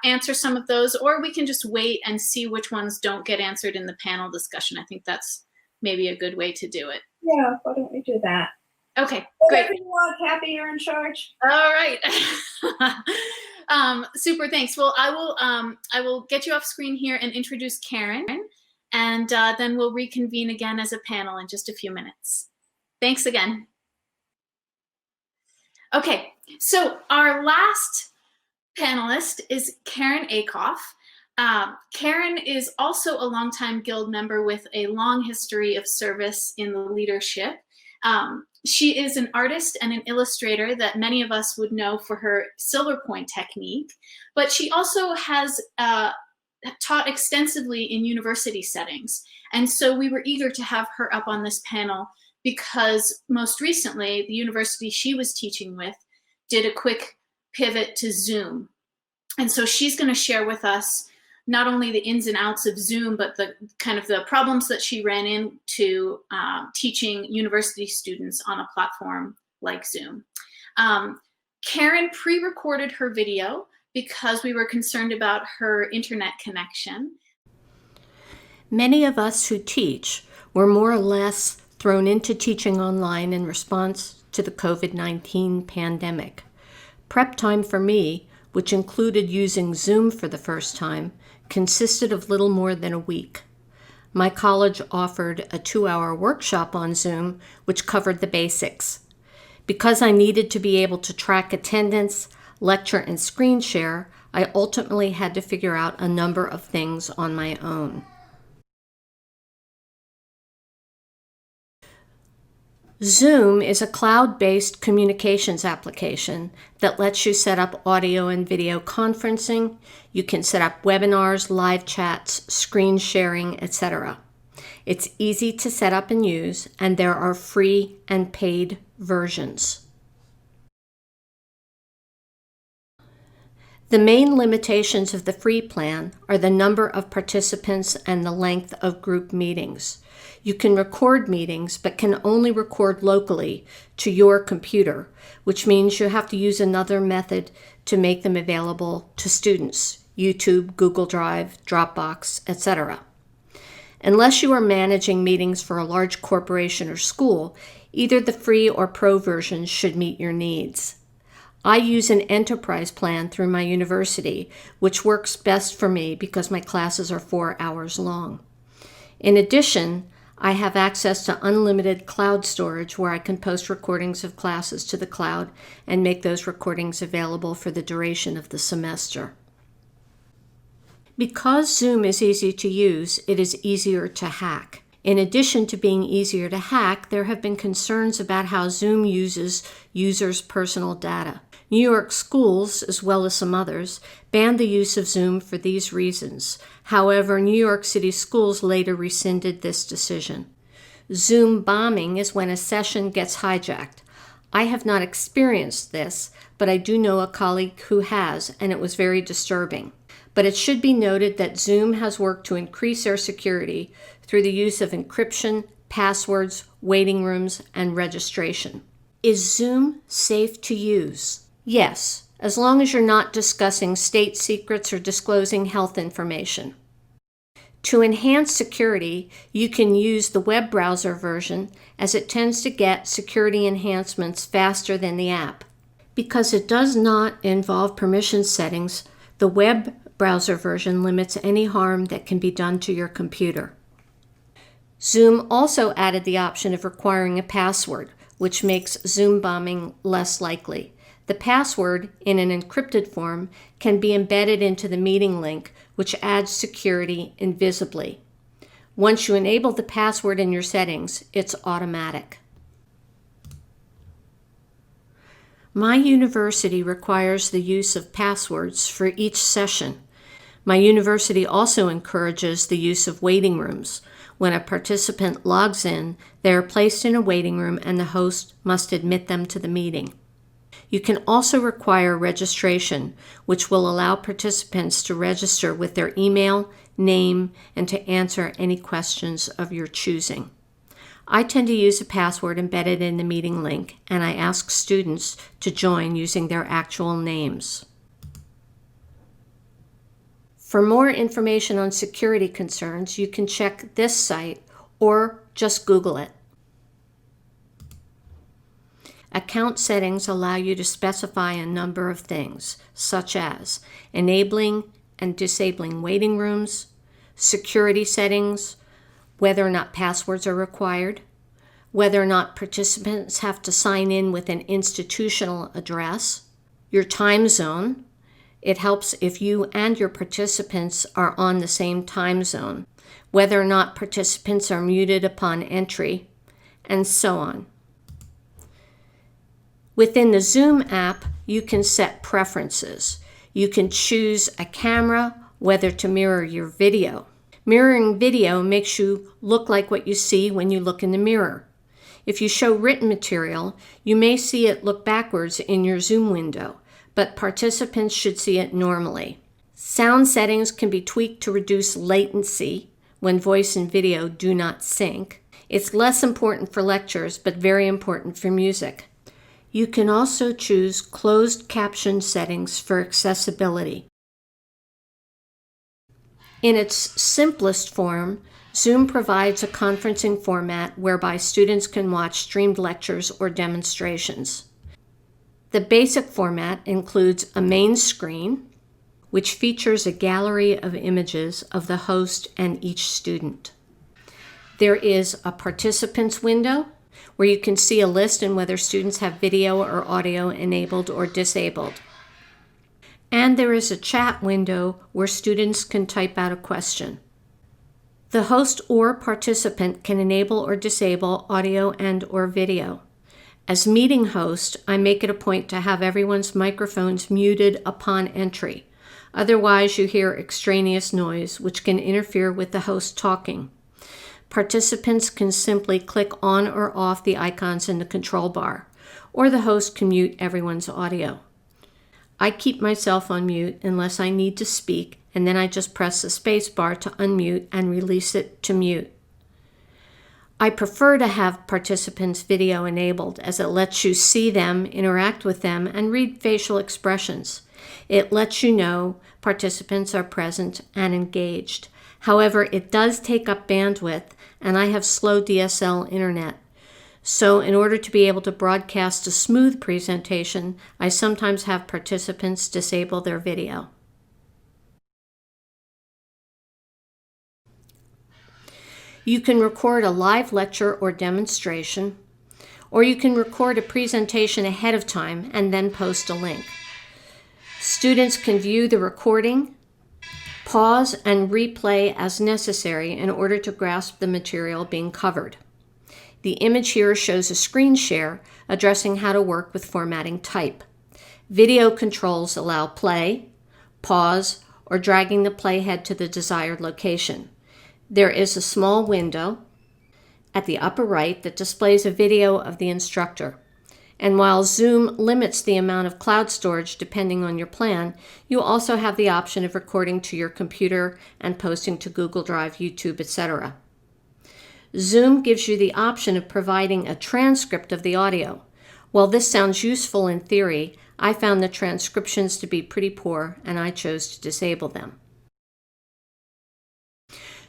answer some of those, or we can just wait and see which ones don't get answered in the panel discussion. I think that's maybe a good way to do it. Yeah, why don't we do that? Okay, Whatever great. you want, Kathy, you're in charge. All right. Super, thanks. Well, I will get you off screen here and introduce Karen, and then we'll reconvene again as a panel in just a few minutes. Thanks again. Okay, so our last panelist is Karen Akoff. Karen is also a longtime Guild member with a long history of service in the leadership. She is an artist and an illustrator that many of us would know for her silver point technique, but she also has taught extensively in university settings. And so we were eager to have her up on this panel because most recently, the university she was teaching with did a quick pivot to Zoom. And so she's going to share with us not only the ins and outs of Zoom, but the kind of the problems that she ran into teaching university students on a platform like Zoom. Karen pre-recorded her video because we were concerned about her internet connection. Many of us who teach were more or less thrown into teaching online in response to the COVID-19 pandemic. Prep time for me, which included using Zoom for the first time, consisted of little more than a week. My college offered a 2-hour workshop on Zoom, which covered the basics. Because I needed to be able to track attendance, lecture, and screen share, I ultimately had to figure out a number of things on my own. Zoom is a cloud-based communications application that lets you set up audio and video conferencing. You can set up webinars, live chats, screen sharing, etc. It's easy to set up and use, and there are free and paid versions. The main limitations of the free plan are the number of participants and the length of group meetings. You can record meetings, but can only record locally to your computer, which means you have to use another method to make them available to students: YouTube, Google Drive, Dropbox, etc. Unless you are managing meetings for a large corporation or school, either the free or pro versions should meet your needs. I use an enterprise plan through my university, which works best for me because my classes are 4 hours long. In addition, I have access to unlimited cloud storage where I can post recordings of classes to the cloud and make those recordings available for the duration of the semester. Because Zoom is easy to use, it is easier to hack. In addition to being easier to hack, there have been concerns about how Zoom uses users' personal data. New York schools, as well as some others, banned the use of Zoom for these reasons. However, New York City schools later rescinded this decision. Zoom bombing is when a session gets hijacked. I have not experienced this, but I do know a colleague who has, and it was very disturbing. But it should be noted that Zoom has worked to increase their security through the use of encryption, passwords, waiting rooms, and registration. Is Zoom safe to use? Yes, as long as you're not discussing state secrets or disclosing health information. To enhance security, you can use the web browser version, as it tends to get security enhancements faster than the app. Because it does not involve permission settings, the web browser version limits any harm that can be done to your computer. Zoom also added the option of requiring a password, which makes Zoom bombing less likely. The password, in an encrypted form, can be embedded into the meeting link, which adds security invisibly. Once you enable the password in your settings, it's automatic. My university requires the use of passwords for each session. My university also encourages the use of waiting rooms. When a participant logs in, they are placed in a waiting room and the host must admit them to the meeting. You can also require registration, which will allow participants to register with their email, name, and to answer any questions of your choosing. I tend to use a password embedded in the meeting link, and I ask students to join using their actual names. For more information on security concerns, you can check this site or just Google it. Account settings allow you to specify a number of things, such as enabling and disabling waiting rooms, security settings, whether or not passwords are required, whether or not participants have to sign in with an institutional address, your time zone, It helps if you and your participants are on the same time zone, whether or not participants are muted upon entry, and so on. Within the Zoom app, you can set preferences. You can choose a camera, whether to mirror your video. Mirroring video makes you look like what you see when you look in the mirror. If you show written material, you may see it look backwards in your Zoom window, but participants should see it normally. Sound settings can be tweaked to reduce latency when voice and video do not sync. It's less important for lectures, but very important for music. You can also choose closed caption settings for accessibility. In its simplest form, Zoom provides a conferencing format whereby students can watch streamed lectures or demonstrations. The basic format includes a main screen, which features a gallery of images of the host and each student. There is a participants window, where you can see a list and whether students have video or audio enabled or disabled. And there is a chat window where students can type out a question. The host or participant can enable or disable audio and or video. As meeting host, I make it a point to have everyone's microphones muted upon entry. Otherwise, you hear extraneous noise, which can interfere with the host talking. Participants can simply click on or off the icons in the control bar, or the host can mute everyone's audio. I keep myself on mute unless I need to speak, and then I just press the space bar to unmute and release it to mute. I prefer to have participants' video enabled, as it lets you see them, interact with them, and read facial expressions. It lets you know participants are present and engaged. However, it does take up bandwidth, and I have slow DSL internet. So in order to be able to broadcast a smooth presentation, I sometimes have participants disable their video. You can record a live lecture or demonstration, or you can record a presentation ahead of time and then post a link. Students can view the recording, pause, and replay as necessary in order to grasp the material being covered. The image here shows a screen share addressing how to work with formatting type. Video controls allow play, pause, or dragging the playhead to the desired location. There is a small window at the upper right that displays a video of the instructor. And while Zoom limits the amount of cloud storage depending on your plan, you also have the option of recording to your computer and posting to Google Drive, YouTube, etc. Zoom gives you the option of providing a transcript of the audio. While this sounds useful in theory, I found the transcriptions to be pretty poor, and I chose to disable them.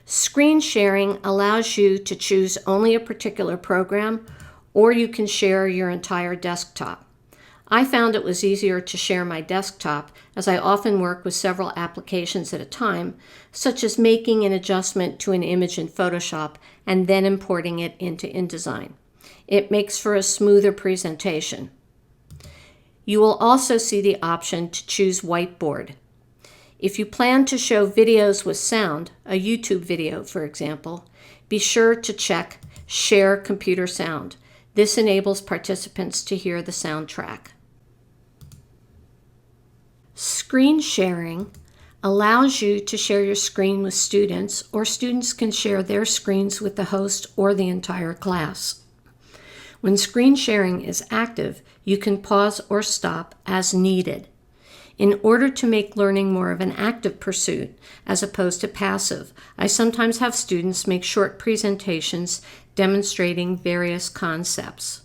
Screen sharing allows you to choose only a particular program, or you can share your entire desktop. I found it was easier to share my desktop, as I often work with several applications at a time, such as making an adjustment to an image in Photoshop and then importing it into InDesign. It makes for a smoother presentation. You will also see the option to choose whiteboard. If you plan to show videos with sound, a YouTube video for example, be sure to check Share Computer Sound. This enables participants to hear the soundtrack. Screen sharing allows you to share your screen with students, or students can share their screens with the host or the entire class. When screen sharing is active, you can pause or stop as needed. In order to make learning more of an active pursuit as opposed to passive, I sometimes have students make short presentations demonstrating various concepts.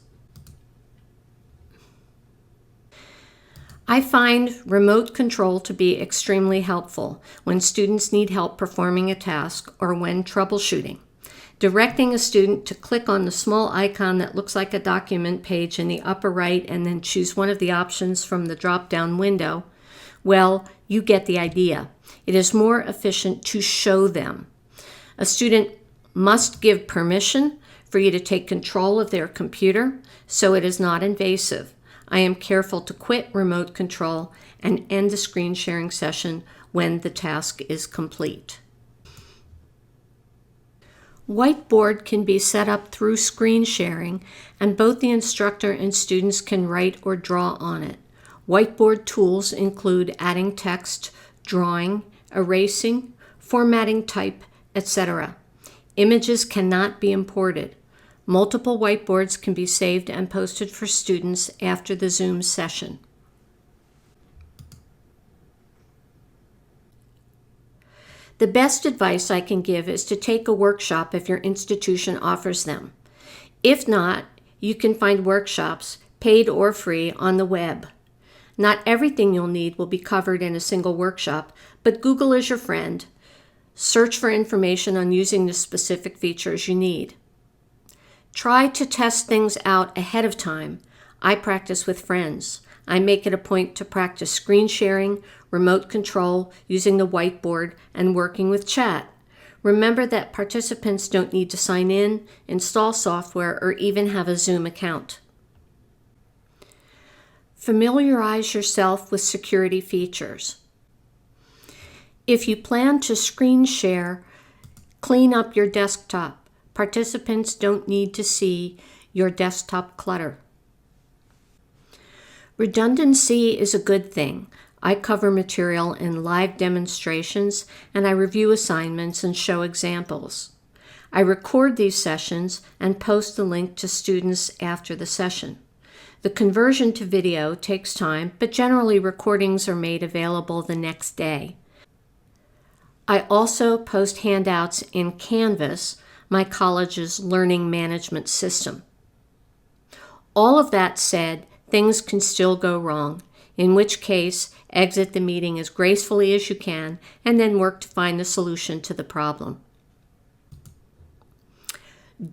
I find remote control to be extremely helpful when students need help performing a task or when troubleshooting. Directing a student to click on the small icon that looks like a document page in the upper right and then choose one of the options from the drop-down window, well, you get the idea. It is more efficient to show them. A student must give permission for you to take control of their computer, so it is not invasive. I am careful to quit remote control and end the screen sharing session when the task is complete. Whiteboard can be set up through screen sharing, and both the instructor and students can write or draw on it. Whiteboard tools include adding text, drawing, erasing, formatting type, etc. Images cannot be imported. Multiple whiteboards can be saved and posted for students after the Zoom session. The best advice I can give is to take a workshop if your institution offers them. If not, you can find workshops, paid or free, on the web. Not everything you'll need will be covered in a single workshop, but Google is your friend. Search for information on using the specific features you need. Try to test things out ahead of time. I practice with friends. I make it a point to practice screen sharing, remote control, using the whiteboard, and working with chat. Remember that participants don't need to sign in, install software, or even have a Zoom account. Familiarize yourself with security features. If you plan to screen share, clean up your desktop. Participants don't need to see your desktop clutter. Redundancy is a good thing. I cover material in live demonstrations, and I review assignments and show examples. I record these sessions and post the link to students after the session. The conversion to video takes time, but generally recordings are made available the next day. I also post handouts in Canvas, my college's learning management system. All of that said, things can still go wrong, in which case exit the meeting as gracefully as you can and then work to find the solution to the problem.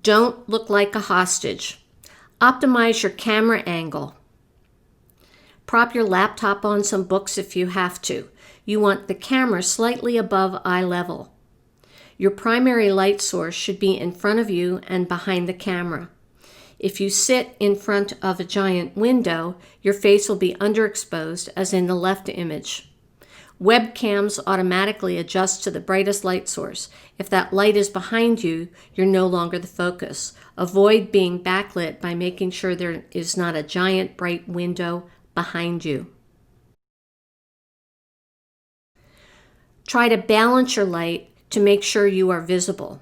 Don't look like a hostage. Optimize your camera angle. Prop your laptop on some books if you have to. You want the camera slightly above eye level. Your primary light source should be in front of you and behind the camera. If you sit in front of a giant window, your face will be underexposed, as in the left image. Webcams automatically adjust to the brightest light source. If that light is behind you, you're no longer the focus. Avoid being backlit by making sure there is not a giant bright window behind you. Try to balance your light to make sure you are visible.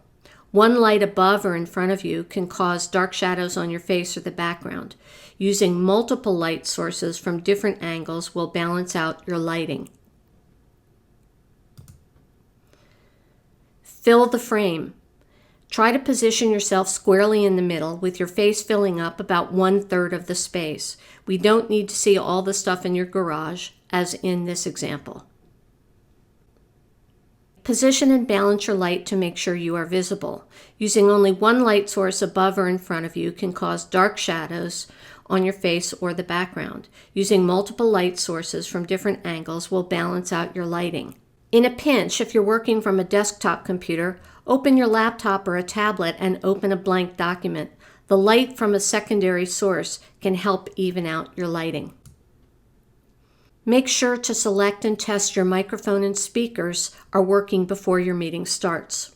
One light above or in front of you can cause dark shadows on your face or the background. Using multiple light sources from different angles will balance out your lighting. Fill the frame. Try to position yourself squarely in the middle with your face filling up about 1/3 of the space. We don't need to see all the stuff in your garage, as in this example. Position and balance your light to make sure you are visible. Using only one light source above or in front of you can cause dark shadows on your face or the background. Using multiple light sources from different angles will balance out your lighting. In a pinch, if you're working from a desktop computer, open your laptop or a tablet and open a blank document. The light from a secondary source can help even out your lighting. Make sure to select and test your microphone and speakers are working before your meeting starts.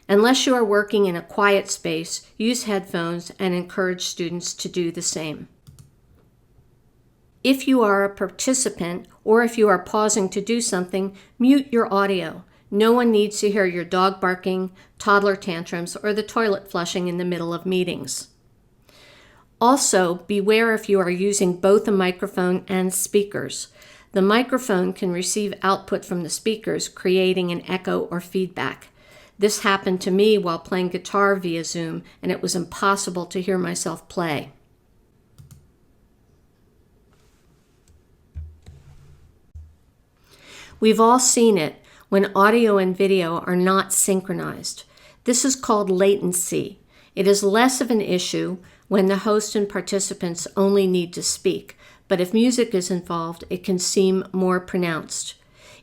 Unless you are working in a quiet space, use headphones and encourage students to do the same. If you are a participant or if you are pausing to do something, mute your audio. No one needs to hear your dog barking, toddler tantrums, or the toilet flushing in the middle of meetings. Also, beware if you are using both a microphone and speakers. The microphone can receive output from the speakers, creating an echo or feedback. This happened to me while playing guitar via Zoom, and it was impossible to hear myself play. We've all seen it when audio and video are not synchronized. This is called latency. It is less of an issue when the host and participants only need to speak, but if music is involved, it can seem more pronounced.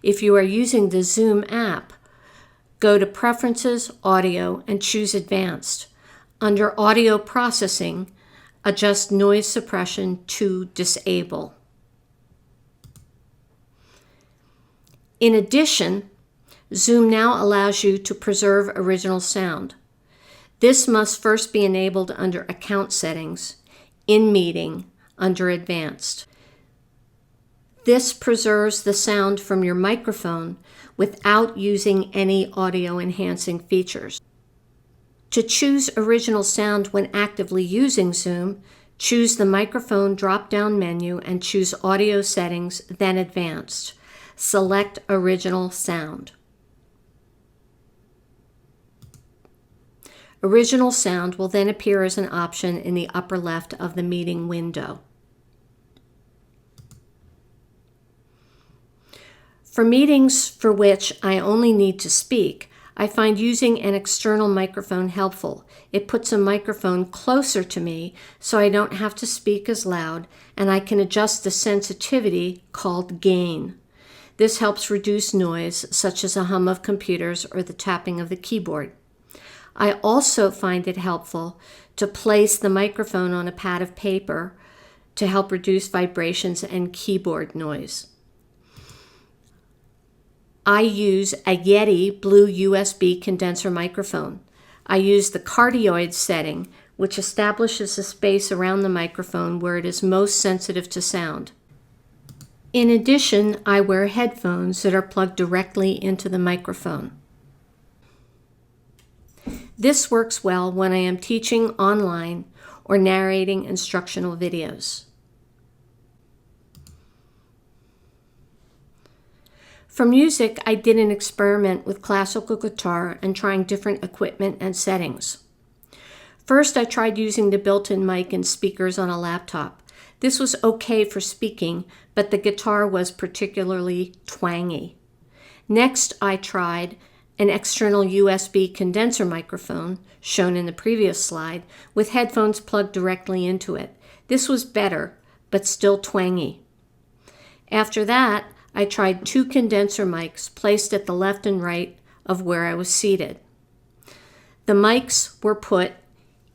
If you are using the Zoom app, go to Preferences, Audio, and choose Advanced. Under Audio Processing, Adjust noise suppression to disable. In addition, Zoom now allows you to preserve original sound. This must first be enabled under Account Settings, in Meeting, under Advanced. This preserves the sound from your microphone without using any audio enhancing features. To choose original sound when actively using Zoom, choose the microphone drop-down menu and choose Audio Settings, then Advanced. Select Original Sound. Original sound will then appear as an option in the upper left of the meeting window. For meetings for which I only need to speak, I find using an external microphone helpful. It puts a microphone closer to me so I don't have to speak as loud, and I can adjust the sensitivity called gain. This helps reduce noise such as a hum of computers or the tapping of the keyboard. I also find it helpful to place the microphone on a pad of paper to help reduce vibrations and keyboard noise. I use a Yeti Blue USB condenser microphone. I use the cardioid setting, which establishes a space around the microphone where it is most sensitive to sound. In addition, I wear headphones that are plugged directly into the microphone. This works well when I am teaching online or narrating instructional videos. For music, I did an experiment with classical guitar and trying different equipment and settings. First, I tried using the built-in mic and speakers on a laptop. This was okay for speaking, but the guitar was particularly twangy. Next, I tried an external USB condenser microphone, shown in the previous slide, with headphones plugged directly into it. This was better, but still twangy. After that, I tried 2 condenser mics placed at the left and right of where I was seated. The mics were put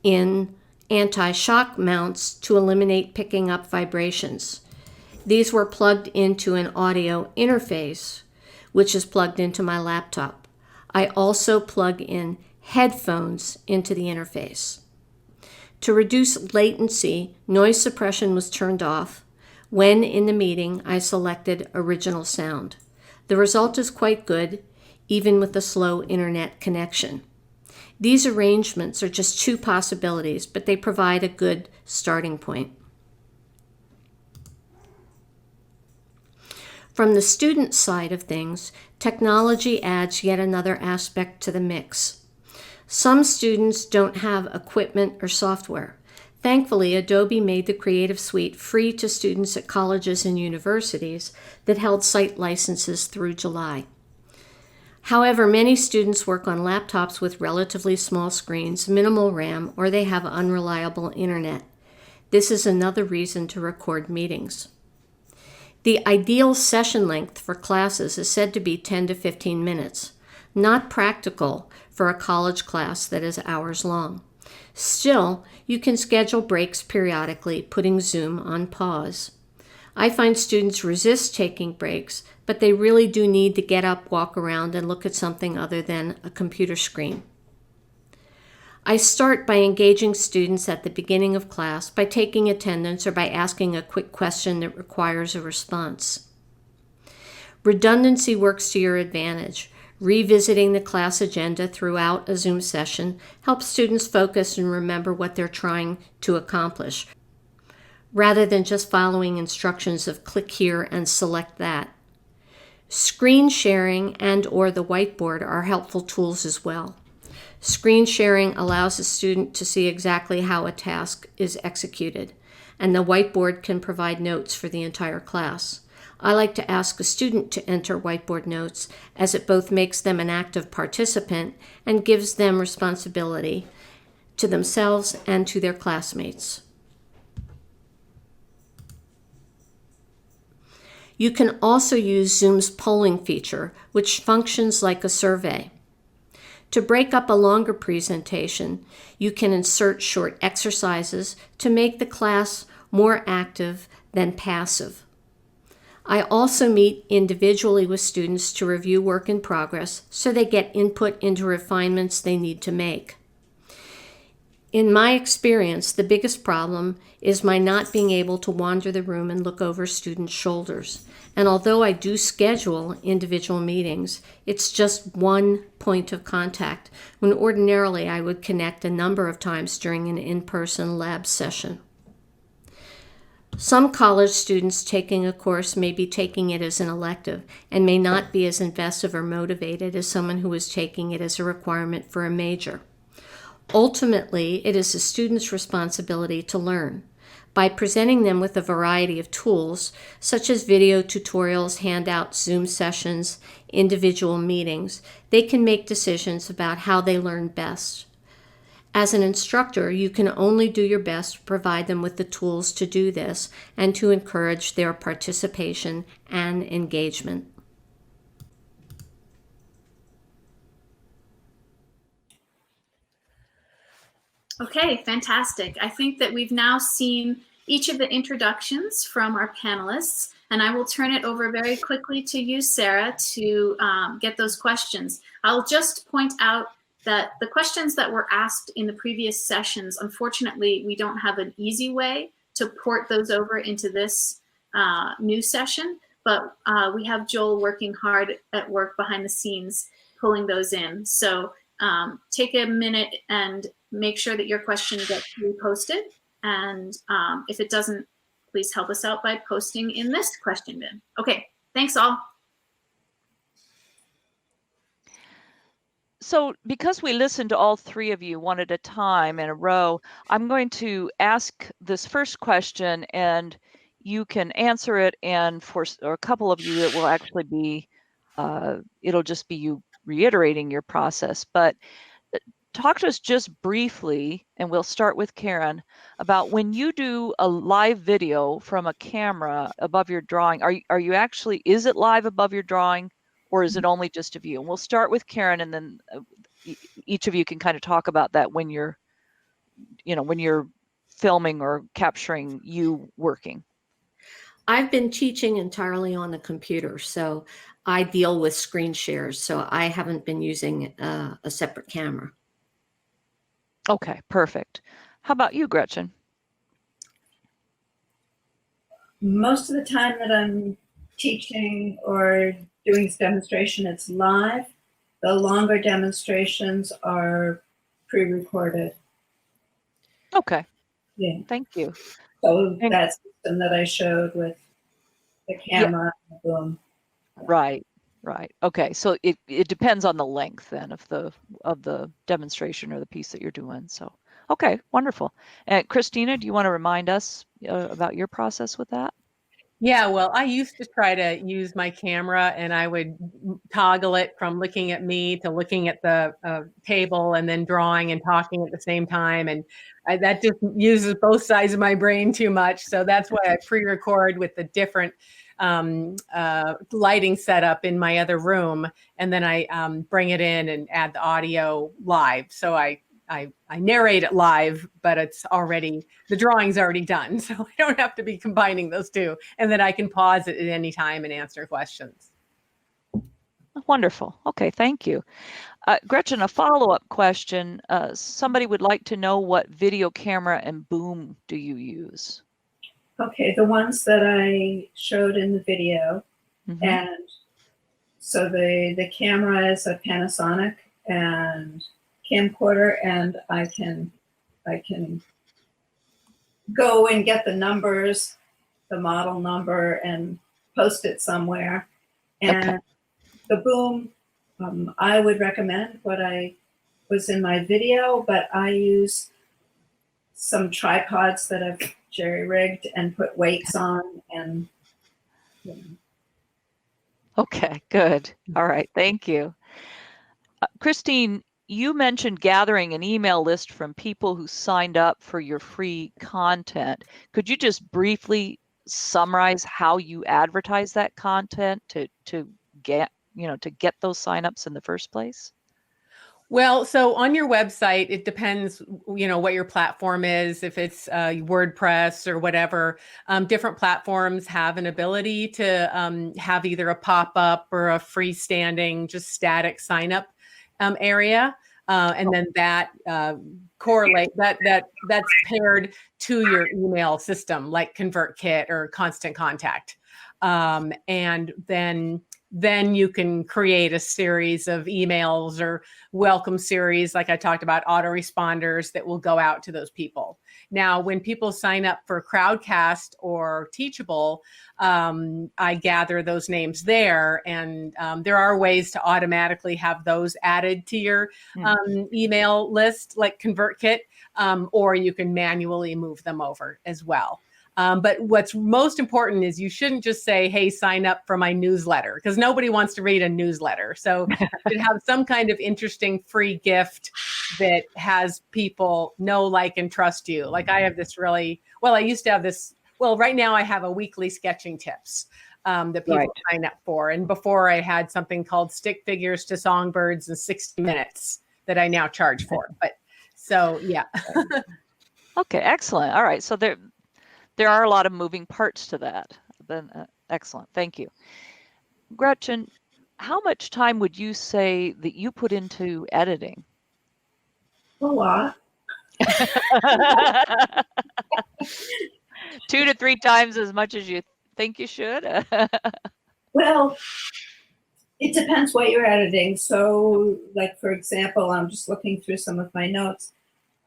in anti-shock mounts to eliminate picking up vibrations. These were plugged into an audio interface, which is plugged into my laptop. I also plug in headphones into the interface. To reduce latency, noise suppression was turned off. When in the meeting, I selected original sound. The result is quite good, even with a slow internet connection. These arrangements are just 2 possibilities, but they provide a good starting point. From the student side of things, technology adds yet another aspect to the mix. Some students don't have equipment or software. Thankfully, Adobe made the Creative Suite free to students at colleges and universities that held site licenses through July. However, many students work on laptops with relatively small screens, minimal RAM, or they have unreliable internet. This is another reason to record meetings. The ideal session length for classes is said to be 10 to 15 minutes, not practical for a college class that is hours long. Still, you can schedule breaks periodically, putting Zoom on pause. I find students resist taking breaks, but they really do need to get up, walk around, and look at something other than a computer screen. I start by engaging students at the beginning of class by taking attendance or by asking a quick question that requires a response. Redundancy works to your advantage. Revisiting the class agenda throughout a Zoom session helps students focus and remember what they're trying to accomplish, rather than just following instructions of click here and select that. Screen sharing and/or the whiteboard are helpful tools as well. Screen sharing allows a student to see exactly how a task is executed, and the whiteboard can provide notes for the entire class. I like to ask a student to enter whiteboard notes, as it both makes them an active participant and gives them responsibility to themselves and to their classmates. You can also use Zoom's polling feature, which functions like a survey. To break up a longer presentation, you can insert short exercises to make the class more active than passive. I also meet individually with students to review work in progress so they get input into refinements they need to make. In my experience, the biggest problem is my not being able to wander the room and look over students' shoulders. And although I do schedule individual meetings, it's just one point of contact, when ordinarily I would connect a number of times during an in-person lab session. Some college students taking a course may be taking it as an elective and may not be as invested or motivated as someone who is taking it as a requirement for a major. Ultimately, it is the student's responsibility to learn. By presenting them with a variety of tools, such as video tutorials, handouts, Zoom sessions, individual meetings, they can make decisions about how they learn best. As an instructor, you can only do your best to provide them with the tools to do this and to encourage their participation and engagement. Okay, fantastic. I think that we've now seen each of the introductions from our panelists, and I will turn it over very quickly to you, Sarah, to get those questions. I'll just point out that the questions that were asked in the previous sessions, unfortunately, we don't have an easy way to port those over into this new session, but we have Joel working hard at work behind the scenes, pulling those in. So take a minute and make sure that your question gets reposted. And if it doesn't, please help us out by posting in this question bin. Okay, thanks all. So because we listened to all three of you one at a time in a row, I'm going to ask this first question and you can answer it, and for a couple of you it will actually be, it'll just be you reiterating your process. But talk to us just briefly, and we'll start with Karen, about when you do a live video from a camera above your drawing, are you actually, is it live above your drawing? Or is it only just of you? And we'll start with Karen, and then each of you can kind of talk about that when you're, when you're filming or capturing you working. I've been teaching entirely on the computer, so I deal with screen shares, so I haven't been using a separate camera. Okay, perfect. How about you, Gretchen? Most of the time that I'm teaching or doing this demonstration, it's live. The longer demonstrations are pre-recorded. Okay. Yeah. Thank you. So that system that I showed with the camera and the boom. Right. Okay. So it depends on the length then of the demonstration or the piece that you're doing. So, okay, wonderful. And Christina, do you want to remind us about your process with that? Yeah, well, I used to try to use my camera, and I would toggle it from looking at me to looking at the table and then drawing and talking at the same time. And that just uses both sides of my brain too much. So that's why I pre-record with the different lighting setup in my other room. And then I bring it in and add the audio live. So I narrate it live, but it's already, the drawing's already done. So I don't have to be combining those two. And then I can pause it at any time and answer questions. Wonderful. Okay, thank you. Gretchen, a follow-up question. Somebody would like to know what video camera and boom do you use? Okay, the ones that I showed in the video. Mm-hmm. And so the camera is a Panasonic and camcorder, and I can go and get the numbers, the model number, and post it somewhere. And okay. The boom, I would recommend what I was in my video, but I use some tripods that I've jerry-rigged and put weights on, and Okay, good. All right, thank you. Christine, you mentioned gathering an email list from people who signed up for your free content. Could you just briefly summarize how you advertise that content to get those signups in the first place? Well, so on your website, it depends, what your platform is. If it's WordPress or whatever, different platforms have an ability to have either a pop-up or a freestanding, just static sign-up area. And then that correlate that's paired to your email system, like ConvertKit or Constant Contact. And then you can create a series of emails or welcome series, like I talked about, autoresponders that will go out to those people. Now, when people sign up for Crowdcast or Teachable, I gather those names there, and there are ways to automatically have those added to your email list, like ConvertKit, or you can manually move them over as well. But what's most important is you shouldn't just say, hey, sign up for my newsletter, because nobody wants to read a newsletter. So you should have some kind of interesting free gift that has people know, like, and trust you. Like I have this I used to have this, right now I have a weekly sketching tips that people sign up for. And before I had something called Stick Figures to Songbirds in 60 minutes that I now charge for. But so, yeah. Okay, excellent. All right. So there are a lot of moving parts to that. Then excellent. Thank you. Gretchen, how much time would you say that you put into editing? A lot. 2 to 3 times as much as you think you should? Well, it depends what you're editing. So, like, for example, I'm just looking through some of my notes.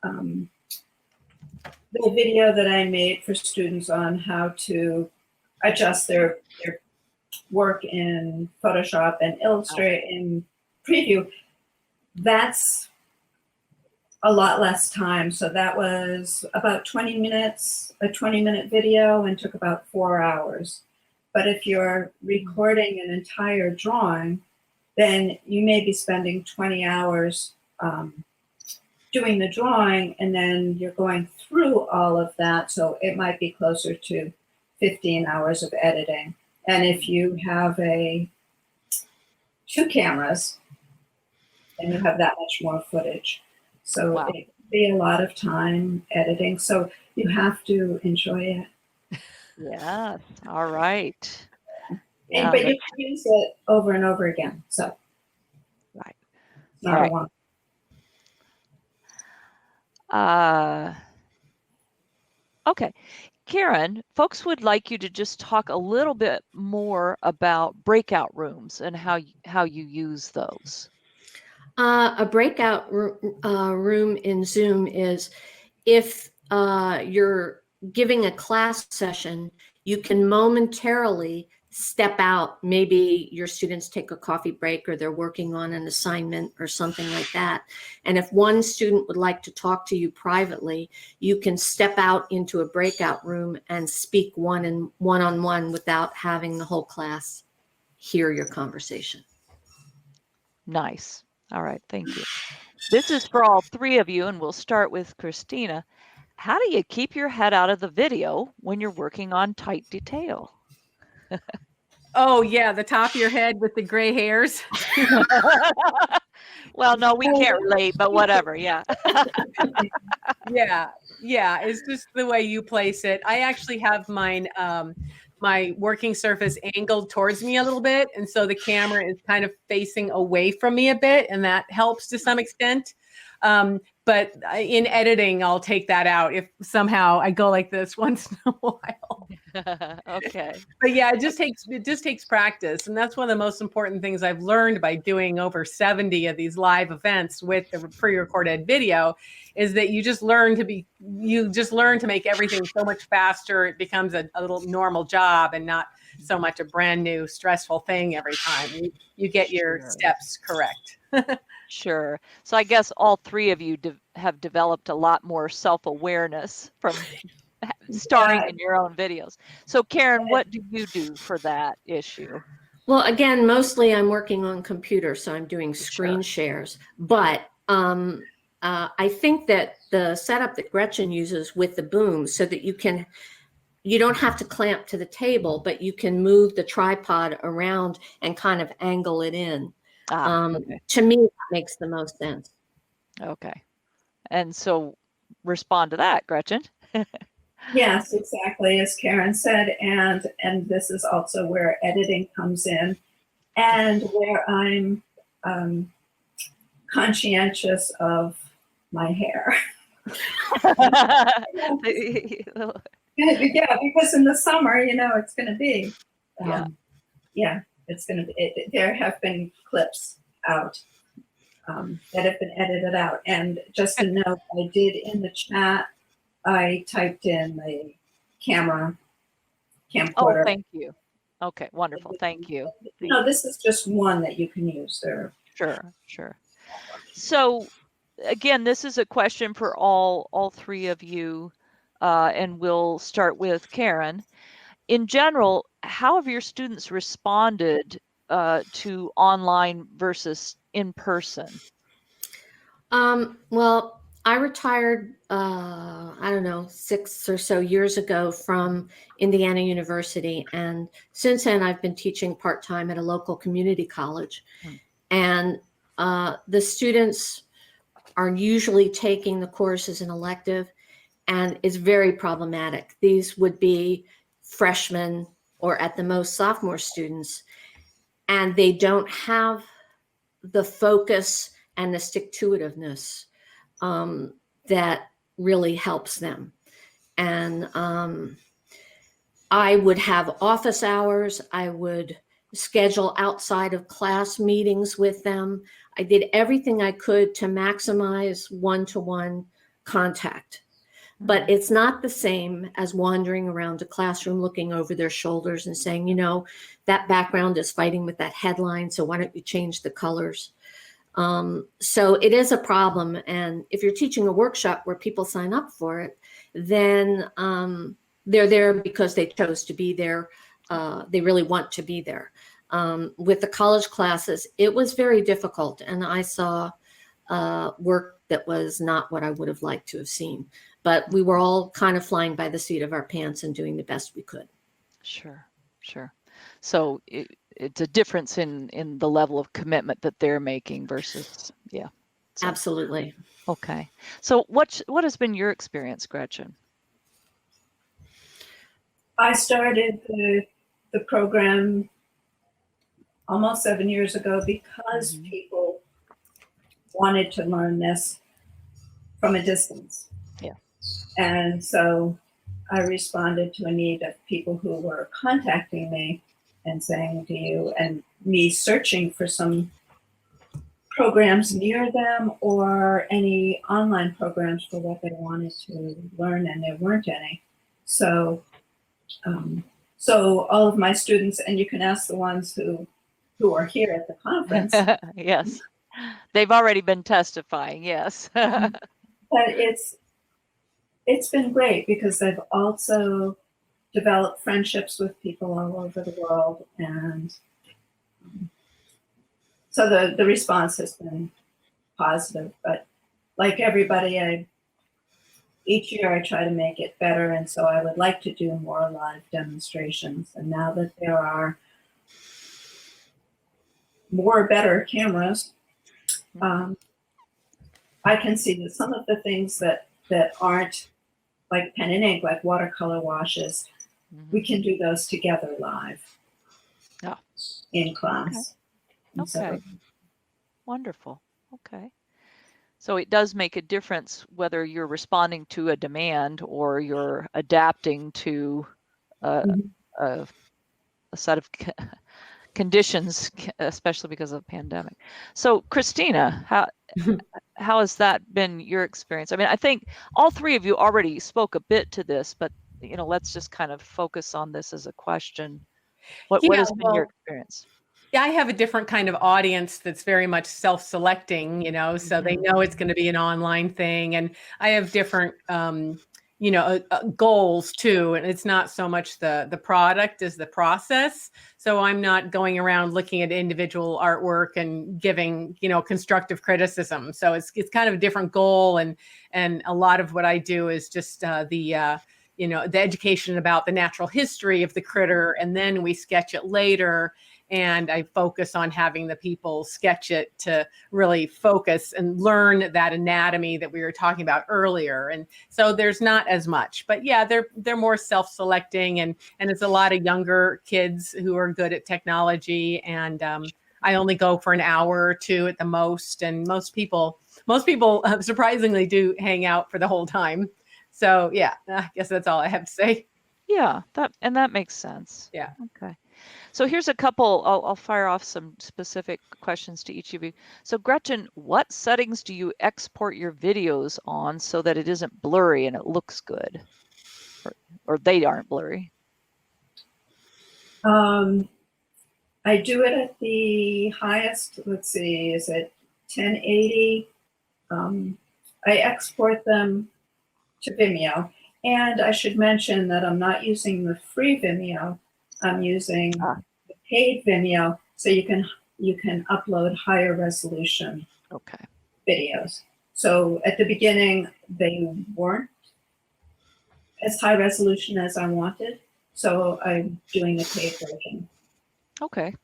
The video that I made for students on how to adjust their work in Photoshop and Illustrator in Preview, that's a lot less time. So that was about 20 minutes, a 20-minute video, and took about 4 hours. But if you're recording an entire drawing, then you may be spending 20 hours doing the drawing, and then you're going through all of that. So it might be closer to 15 hours of editing. And if you have 2 cameras, then you have that much more footage. So Wow. it could be a lot of time editing. So you have to enjoy it. Yes. All right. But you can use it over and over again. So right. Not All right. one. Okay. Karen, folks would like you to just talk a little bit more about breakout rooms and how you use those. A breakout room in Zoom is if you're giving a class session, you can momentarily step out. Maybe your students take a coffee break or they're working on an assignment or something like that. And if one student would like to talk to you privately, you can step out into a breakout room and speak one-on-one without having the whole class hear your conversation. Nice. All right. Thank you. This is for all 3 of you, and we'll start with Christina. How do you keep your head out of the video when you're working on tight detail? Oh, yeah, the top of your head with the gray hairs. Well, no, we can't relate, but whatever. Yeah. Yeah, it's just the way you place it. I actually have mine, my working surface angled towards me a little bit, and so the camera is kind of facing away from me a bit, and that helps to some extent. But in editing, I'll take that out if somehow I go like this once in a while. Okay. But yeah, it just takes practice, and that's one of the most important things I've learned by doing over 70 of these live events with the pre-recorded video, is that you just learn to make everything so much faster. It becomes a little normal job and not so much a brand new stressful thing every time. You get your steps correct. Sure. So I guess all 3 of you have developed a lot more self-awareness from starring in your own videos. So Karen, what do you do for that issue? Well, again, mostly I'm working on computer, so I'm doing screen shares. But I think that the setup that Gretchen uses with the boom, so that you don't have to clamp to the table, but you can move the tripod around and kind of angle it in. Okay. To me, that makes the most sense. Okay. And so respond to that, Gretchen. Yes, exactly, as Karen said, and this is also where editing comes in, and where I'm conscientious of my hair. Yeah, because in the summer, it's going to be, it's going to be. There have been clips out that have been edited out, and just a note I did in the chat. I typed in the Oh, camcorder. thank you. Okay, wonderful. Thank you. This is just one that you can use there. Sure. So again, this is a question for all three of you, and we'll start with Karen. In general, how have your students responded to online versus in person? Well, I retired, 6 or so years ago from Indiana University. And since then, I've been teaching part-time at a local community college. And the students are usually taking the course as an elective, and it's very problematic. These would be freshmen or at the most sophomore students, and they don't have the focus and the stick-to-itiveness that really helps them. And I would have office hours. I would schedule outside of class meetings with them. I did everything I could to maximize one-to-one contact. But it's not the same as wandering around a classroom looking over their shoulders and saying, that background is fighting with that headline, so why don't you change the colors? So it is a problem. And if you're teaching a workshop where people sign up for it, then they're there because they chose to be there. They really want to be there. With the college classes, it was very difficult. And I saw work that was not what I would have liked to have seen. But we were all kind of flying by the seat of our pants and doing the best we could. Sure. So it's a difference in the level of commitment that they're making versus, So, absolutely. Okay. So what has been your experience, Gretchen? I started the program almost 7 years ago because people wanted to learn this from a distance. Yeah. And so I responded to a need of people who were contacting me and saying, and me searching for some programs near them or any online programs for what they wanted to learn, and there weren't any. So all of my students, and you can ask the ones who are here at the conference. Yes, they've already been testifying. Yes. But it's been great because they've also developed friendships with people all over the world, and so the response has been positive. But like everybody, each year I try to make it better, and so I would like to do more live demonstrations. And now that there are more better cameras, I can see that some of the things that aren't like pen and ink, like watercolor washes, we can do those together live in class. Okay. Wonderful. Okay. So it does make a difference whether you're responding to a demand or you're adapting to a set of conditions, especially because of the pandemic. So Christina, how has that been your experience? I mean, I think all three of you already spoke a bit to this, but let's just kind of focus on this as a question. What has been your experience? Yeah, I have a different kind of audience that's very much self-selecting, so they know it's going to be an online thing. And I have different, goals too. And it's not so much the product as the process. So I'm not going around looking at individual artwork and giving, constructive criticism. So it's kind of a different goal. And a lot of what I do is just the education about the natural history of the critter. And then we sketch it later. and I focus on having the people sketch it to really focus and learn that anatomy that we were talking about earlier. And so there's not as much, but yeah, they're more self-selecting, and it's a lot of younger kids who are good at technology. And I only go for an hour or two at the most, and most people surprisingly do hang out for the whole time. So yeah, I guess that's all I have to say. Yeah, that makes sense. Yeah. Okay. So here's a couple, I'll fire off some specific questions to each of you. So Gretchen, what settings do you export your videos on so that it isn't blurry and it looks good? Or they aren't blurry? I do it at the highest, let's see, is it 1080? I export them to Vimeo. And I should mention that I'm not using the free Vimeo. I'm using the paid Vimeo, so you can upload higher resolution videos. So at the beginning, they weren't as high resolution as I wanted, so I'm doing a paid version. Okay,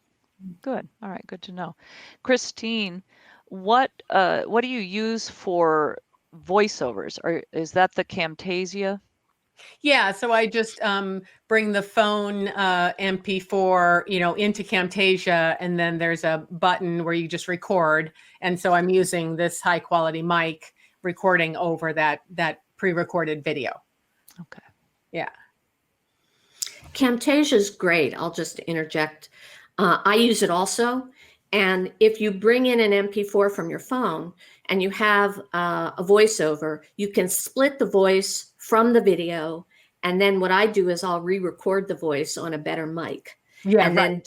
good. All right, good to know. Christine, what do you use for voiceovers? Or is that the Camtasia? Yeah, so I just bring the phone MP4, into Camtasia, and then there's a button where you just record. And so I'm using this high quality mic recording over that pre-recorded video. Okay. Yeah. Camtasia is great. I'll just interject. I use it also. And if you bring in an MP4 from your phone and you have a voiceover, you can split the voice from the video. And then what I do is I'll re-record the voice on a better mic. Yeah, and then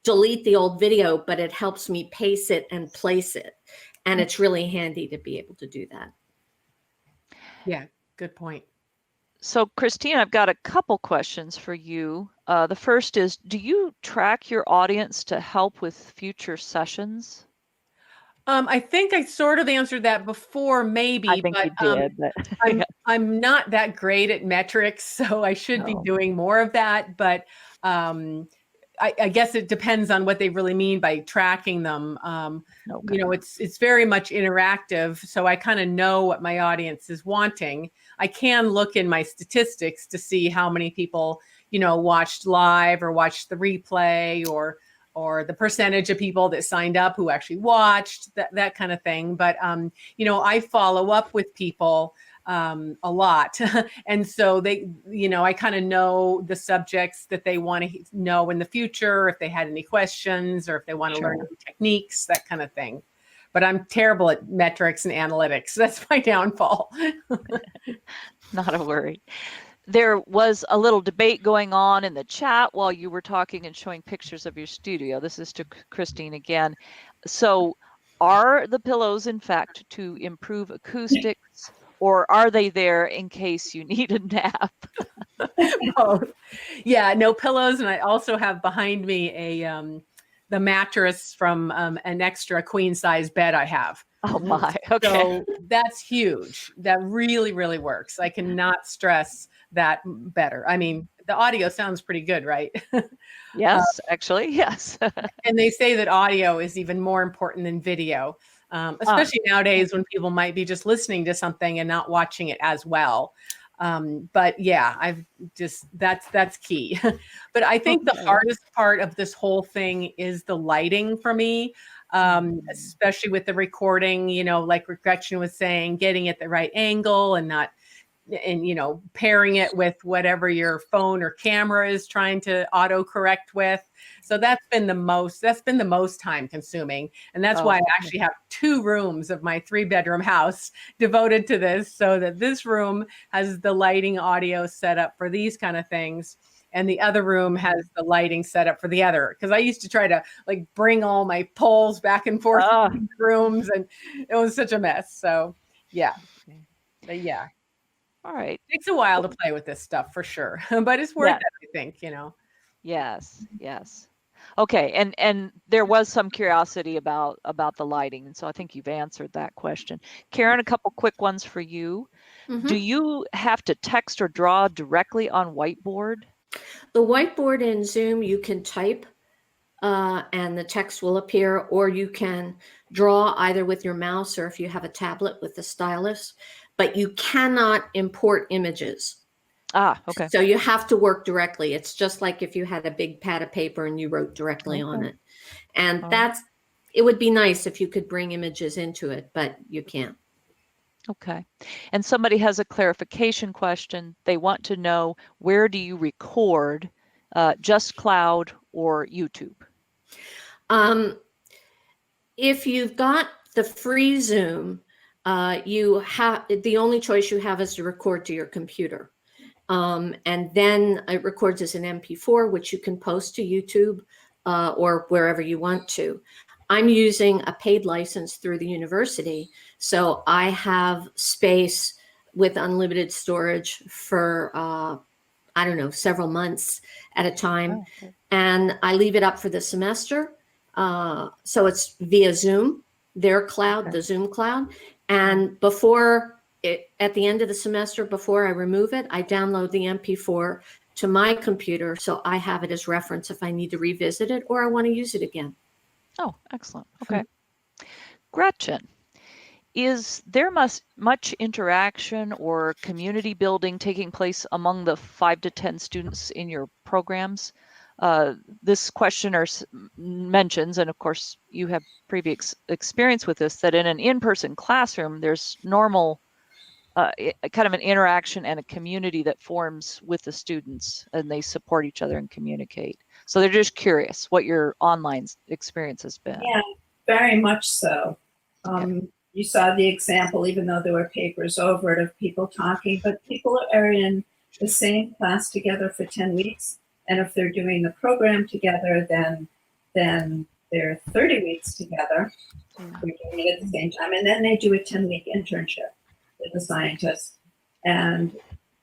delete the old video, but it helps me pace it and place it. And it's really handy to be able to do that. Yeah, good point. So Christine, I've got a couple questions for you. The first is, do you track your audience to help with future sessions? I think I sort of answered that before, maybe. I think you did, but I'm not that great at metrics, so I should be doing more of that. But I guess it depends on what they really mean by tracking them. It's very much interactive, so I kind of know what my audience is wanting. I can look in my statistics to see how many people, watched live or watched the replay, or the percentage of people that signed up who actually watched, that kind of thing. But, I follow up with people a lot. And so they, I kind of know the subjects that they want to know in the future, if they had any questions or if they want to learn new techniques, that kind of thing. But I'm terrible at metrics and analytics. That's my downfall. Not a worry. There was a little debate going on in the chat while you were talking and showing pictures of your studio. This is to Christine again. So are the pillows, in fact, to improve acoustics, or are they there in case you need a nap? Both. Yeah, no pillows. And I also have behind me the mattress from an extra queen size bed I have. Oh my, okay. So that's huge. That really, really works. I cannot stress that better. I mean, the audio sounds pretty good, right? Yes, actually, yes. And they say that audio is even more important than video, especially nowadays when people might be just listening to something and not watching it as well. But yeah, that's key. But I think the hardest part of this whole thing is the lighting for me, especially with the recording, like Gretchen was saying, getting it the right angle and pairing it with whatever your phone or camera is trying to autocorrect with. So that's been the most time consuming. And that's why I actually have 2 rooms of my 3-bedroom house devoted to this, so that this room has the lighting audio set up for these kind of things. And the other room has the lighting set up for the other. Because I used to try to bring all my poles back and forth in rooms, and it was such a mess. So yeah. But yeah. All right. It takes a while to play with this stuff for sure, but it's worth it, I think, Yes. Okay. And there was some curiosity about the lighting. And so I think you've answered that question. Karen, a couple quick ones for you. Mm-hmm. Do you have to text or draw directly on whiteboard? The whiteboard in Zoom, you can type and the text will appear, or you can draw either with your mouse or if you have a tablet with the stylus, but you cannot import images. Ah, okay. So you have to work directly. It's just like if you had a big pad of paper and you wrote directly on Okay. it. And All right. it would be nice if you could bring images into it, but you can't. Okay. And somebody has a clarification question. They want to know, where do you record, just Cloud or YouTube? If you've got the free Zoom, you have the only choice you have is to record to your computer. And then it records as an MP4, which you can post to YouTube or wherever you want to. I'm using a paid license through the university, so I have space with unlimited storage for, I don't know, several months at a time. Oh, okay. And I leave it up for the semester. So it's via Zoom, their cloud, Okay. the Zoom cloud. And before at the end of the semester, before I remove it, I download the MP4 to my computer. So I have it as reference if I need to revisit it or I want to use it again. Oh, excellent. Okay. Gretchen, is there much interaction or community building taking place among the 5 to 10 students in your programs? This questioner mentions, and of course you have previous experience with this, that in an in-person classroom, there's normal kind of an interaction and a community that forms with the students, and they support each other and communicate. So they're just curious what your online experience has been. Yeah, very much so. Okay. You saw the example, even though there were papers over it, of people talking, but people are in the same class together for 10 weeks. And if they're doing the program together, then they're 30 weeks together. They're doing it at the same time. And then they do a 10-week internship with the scientist. And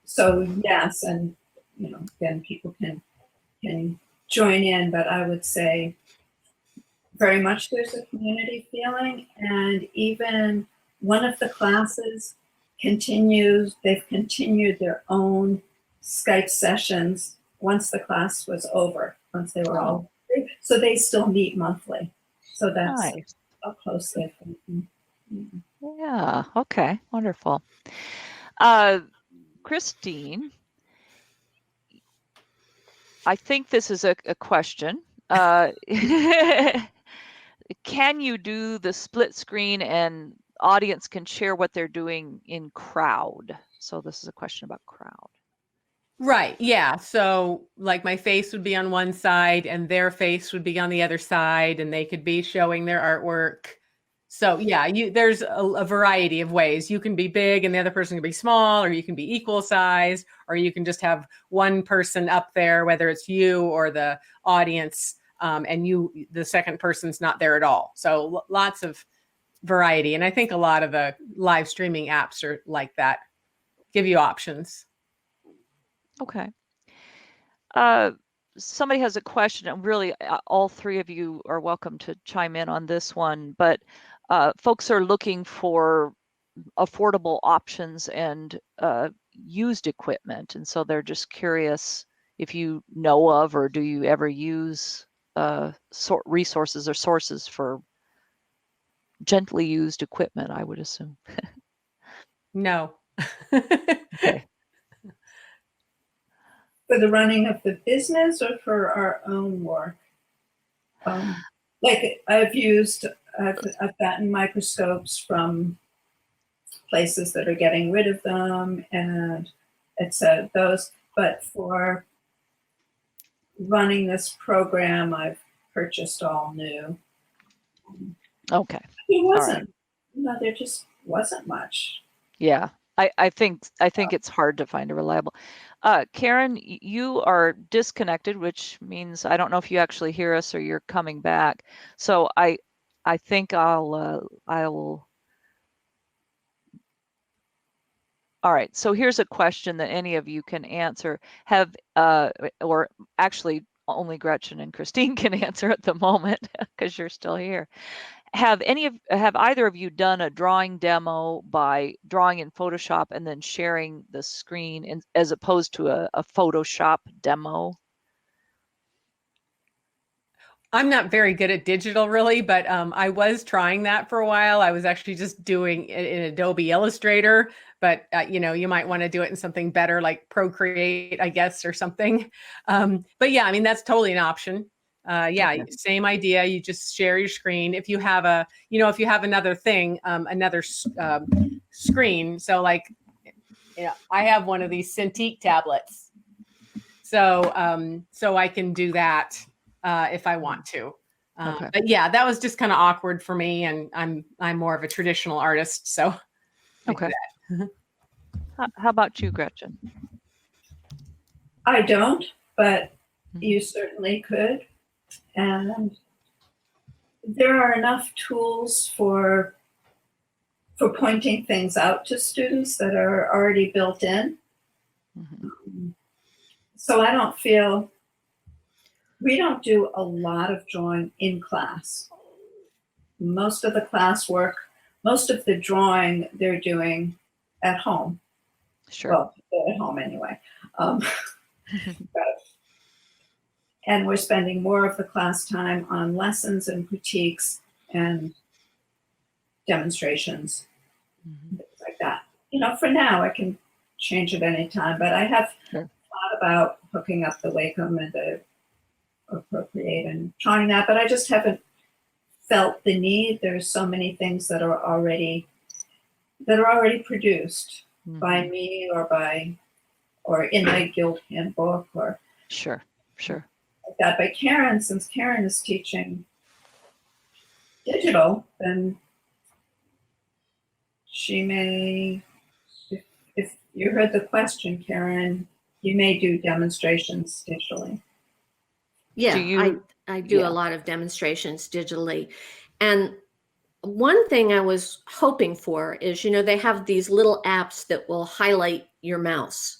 so, yes, and then people can join in, but I would say very much there's a community feeling. And even one of the classes they've continued their own Skype sessions once the class was over, once they were all, so they still meet monthly. So that's Nice. how close they've been. Yeah. Okay. Wonderful. Christine, I think this is a question. Can you do the split screen and audience can share what they're doing in Crowd? So this is a question about Crowd. Right. Yeah. So like my face would be on one side and their face would be on the other side, and they could be showing their artwork. So yeah, there's a variety of ways. You can be big and the other person can be small, or you can be equal size, or you can just have one person up there, whether it's you or the audience, and the second person's not there at all. So lots of variety. And I think a lot of the live streaming apps are like that, give you options. Okay. Somebody has a question, and really all three of you are welcome to chime in on this one, but folks are looking for affordable options and used equipment. And so they're just curious if you know of, or do you ever use resources or sources for gently used equipment, I would assume. No. Okay. For the running of the business or for our own work? Like I've gotten microscopes from places that are getting rid of them, and it's those, but for running this program, I've purchased all new. Okay. It wasn't, there just wasn't much. Yeah. I think it's hard to find a reliable. Karen, you are disconnected, which means I don't know if you actually hear us or you're coming back. So I think I'll. All right. So here's a question that any of you can answer. Or actually only Gretchen and Christine can answer at the moment because you're still here. Have either of you done a drawing demo by drawing in Photoshop and then sharing the screen as opposed to a Photoshop demo? I'm not very good at digital really, but I was trying that for a while. I was actually just doing it in Adobe Illustrator, but you know, you might want to do it in something better like Procreate, I guess, or something. But yeah, I mean, that's totally an option. Yeah, Okay. same idea. You just share your screen. If you have a, you know, if you have another thing, another screen. So like, yeah, I have one of these Cintiq tablets. So I can do that if I want to. Okay. But yeah, that was just kind of awkward for me, and I'm more of a traditional artist, so I do Okay. that. How about you, Gretchen? I don't, but you certainly could. And there are enough tools for pointing things out to students that are already built in. So I don't feel, we don't do a lot of drawing in class. Most of the classwork, most of the drawing they're doing at home. Sure. Well, at home anyway. And we're spending more of the class time on lessons and critiques and demonstrations, things like that. You know, for now, I can change at any time, but I have thought about hooking up the Wacom and the Procreate and trying that, but I just haven't felt the need. There's so many things that are already produced by me or in the guild handbook or Sure. like that. But Karen, since Karen is teaching digital, then she may, if you heard the question, Karen, you may do demonstrations digitally. Yeah, I do a lot of demonstrations digitally. And one thing I was hoping for is, you know, they have these little apps that will highlight your mouse.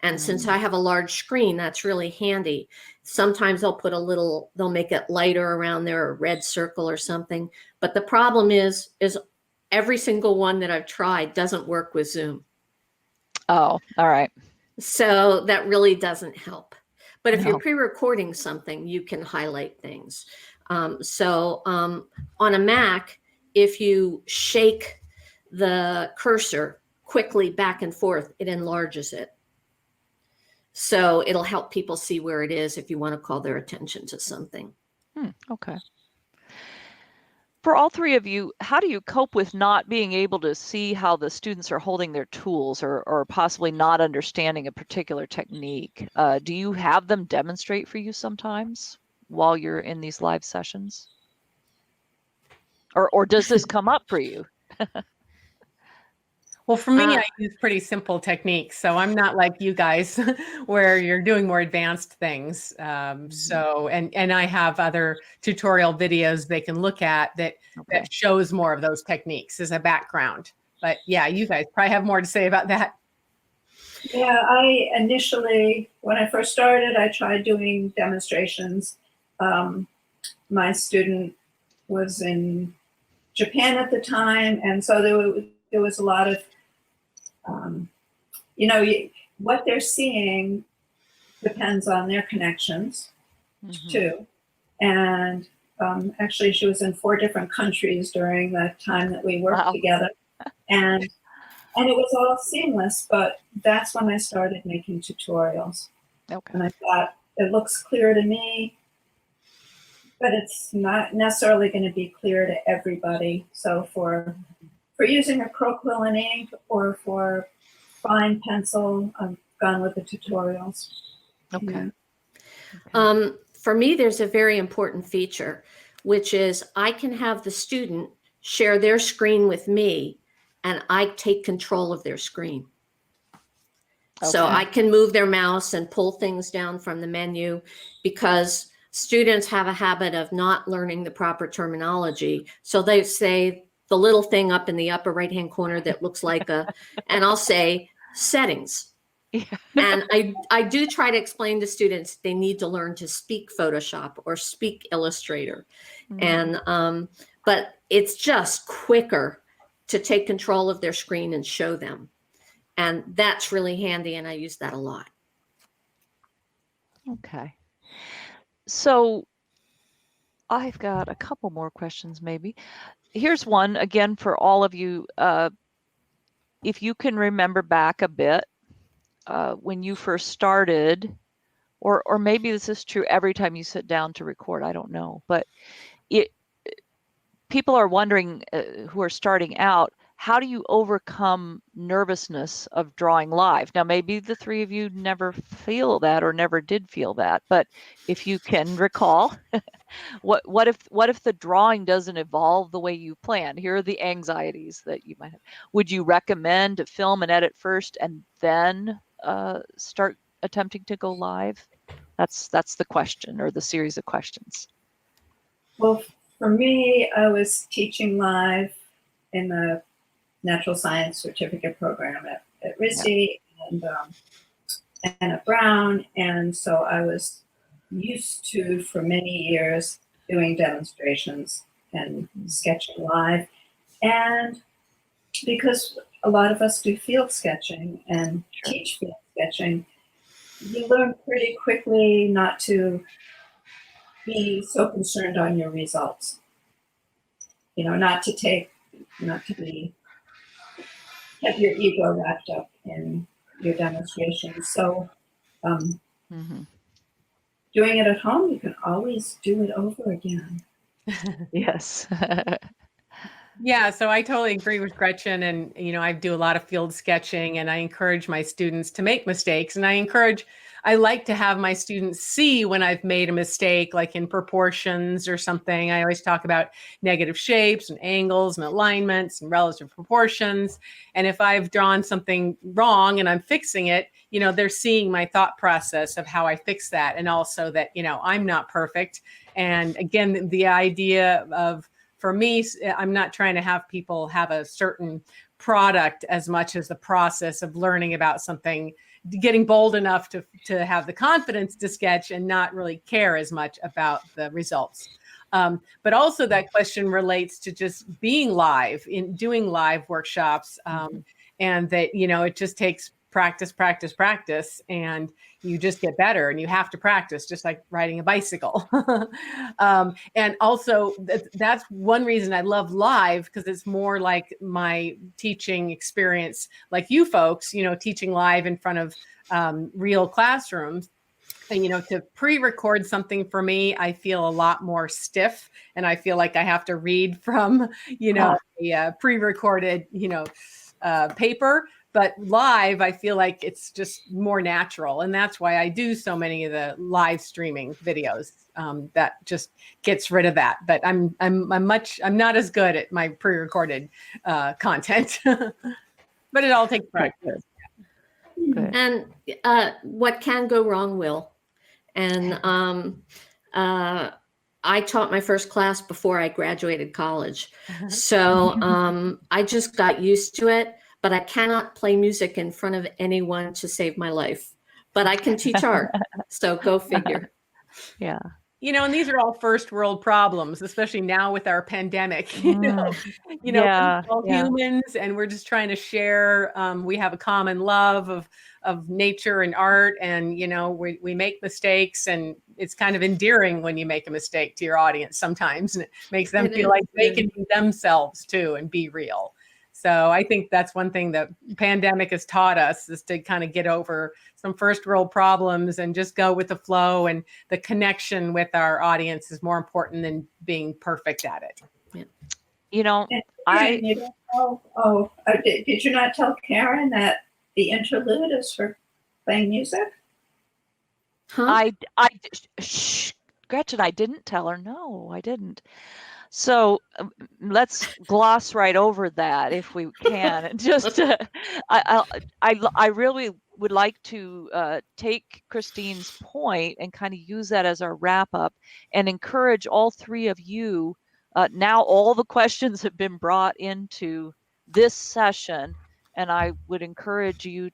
And since I have a large screen, that's really handy. Sometimes they'll make it lighter around there, a red circle or something. But the problem is every single one that I've tried doesn't work with Zoom. Oh, all right. So that really doesn't help. But if you're pre-recording something, you can highlight things. On a Mac, if you shake the cursor quickly back and forth, it enlarges it. So it'll help people see where it is if you want to call their attention to something. Okay. For all three of you, how do you cope with not being able to see how the students are holding their tools or possibly not understanding a particular technique? Do you have them demonstrate for you sometimes while you're in these live sessions? Or does this come up for you? Well, for me, I use pretty simple techniques. So I'm not like you guys where you're doing more advanced things. And I have other tutorial videos they can look at that shows more of those techniques as a background. But yeah, you guys probably have more to say about that. Yeah, I initially, when I first started, I tried doing demonstrations. My student was in Japan at the time, and so there was a lot of what they're seeing depends on their connections too. And actually, she was in 4 different countries during that time that we worked together, and it was all seamless. But that's when I started making tutorials. And I thought, it looks clear to me, but it's not necessarily going to be clear to everybody. So for using acrylic and ink or for fine pencil, I've gone with the tutorials. Okay. For me, there's a very important feature, which is I can have the student share their screen with me and I take control of their screen. So I can move their mouse and pull things down from the menu, because students have a habit of not learning the proper terminology. So they say the little thing up in the upper right-hand corner that looks like and I'll say settings. And I do try to explain to students they need to learn to speak Photoshop or speak Illustrator. And but it's just quicker to take control of their screen and show them. And that's really handy, and I use that a lot. Okay. So I've got a couple more questions maybe. Here's one again for all of you. If you can remember back a bit when you first started, or maybe this is true every time you sit down to record, I don't know, but people are wondering who are starting out, how do you overcome nervousness of drawing live? Now, maybe the three of you never feel that or never did feel that, but if you can recall, what if the drawing doesn't evolve the way you planned? Here are the anxieties that you might have. Would you recommend to film and edit first and then start attempting to go live? That's the question, or the series of questions. Well, for me, I was teaching live in the natural science certificate program at RISD and at Brown. And so I was used to, for many years, doing demonstrations and sketching live. And because a lot of us do field sketching and teach field sketching, you learn pretty quickly not to be so concerned on your results. Not to have your ego wrapped up in your demonstrations. So doing it at home, you can always do it over again. Yes. Yeah, so I totally agree with Gretchen. And, I do a lot of field sketching, and I encourage my students to make mistakes. And I like to have my students see when I've made a mistake, like in proportions or something. I always talk about negative shapes and angles and alignments and relative proportions. And if I've drawn something wrong and I'm fixing it, they're seeing my thought process of how I fix that. And also that, I'm not perfect. And again, the idea of, for me, I'm not trying to have people have a certain product as much as the process of learning about something, getting bold enough to have the confidence to sketch and not really care as much about the results. But also that question relates to just being live, in doing live workshops, and that, it just takes practice, and you just get better, and you have to practice, just like riding a bicycle. And also that's one reason I love live, because it's more like my teaching experience, like you folks, teaching live in front of real classrooms. And, to pre-record something for me, I feel a lot more stiff, and I feel like I have to read from, a pre-recorded, paper. But live, I feel like it's just more natural. And that's why I do so many of the live streaming videos. That just gets rid of that. But I'm not as good at my pre-recorded content. But it all takes practice. Good. And what can go wrong will. And I taught my first class before I graduated college. So I just got used to it. But I cannot play music in front of anyone to save my life. But I can teach art. So go figure. Yeah. And these are all first world problems, especially now with our pandemic. Yeah. We're all humans, and we're just trying to share. We have a common love of nature and art, and we make mistakes, and it's kind of endearing when you make a mistake to your audience sometimes, and it makes them feel like they can be themselves too and be real. So I think that's one thing that pandemic has taught us, is to kind of get over some first world problems and just go with the flow, and the connection with our audience is more important than being perfect at it. Yeah. Did you not tell Karen that the interlude is for playing music? Huh? Gretchen, I didn't tell her. No, I didn't. So let's gloss right over that if we can. And just, I really would like to take Christine's point and kind of use that as our wrap up, and encourage all three of you. Now all the questions have been brought into this session, and I would encourage you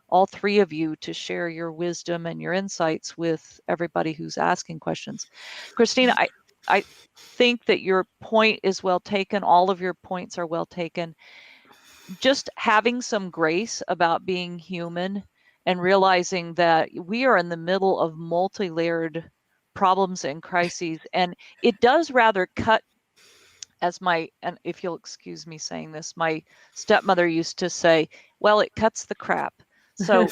all three of you, to share your wisdom and your insights with everybody who's asking questions. Christine, I think that your point is well taken. All of your points are well taken. Just having some grace about being human, and realizing that we are in the middle of multi-layered problems and crises. And it does rather cut, and if you'll excuse me saying this, my stepmother used to say, well, it cuts the crap. So,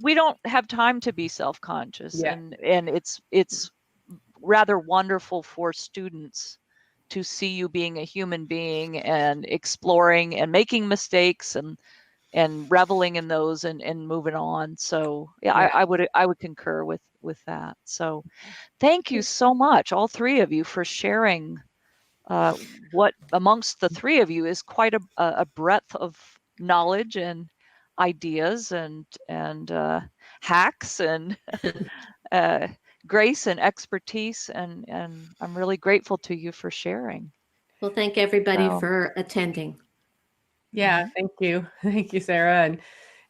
we don't have time to be self-conscious. Yeah. And it's rather wonderful for students to see you being a human being and exploring and making mistakes and reveling in those and moving on. So yeah, I would concur with that. So thank you so much, all three of you, for sharing what amongst the three of you is quite a breadth of knowledge and ideas and hacks and grace and expertise, and I'm really grateful to you for sharing. Well, thank everybody for attending. Yeah, thank you. Thank you, Sarah, and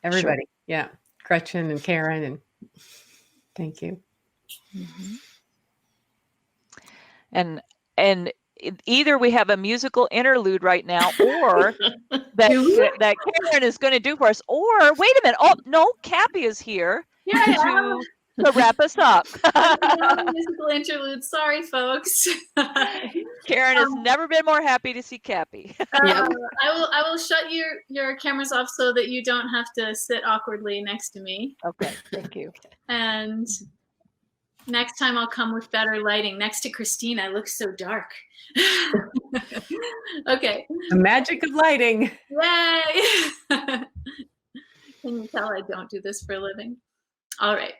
everybody. Sure. Yeah, Gretchen and Karen, and thank you. Mm-hmm. And either we have a musical interlude right now, or that Karen is going to do for us, or wait a minute. Oh no, Cappy is here to wrap us up. Musical interlude. Sorry, folks. Karen has never been more happy to see Cappy. I will shut your cameras off so that you don't have to sit awkwardly next to me. Okay, thank you. And next time I'll come with better lighting. Next to Christina, it looks so dark. Okay. The magic of lighting. Yay! Can you tell I don't do this for a living? All right.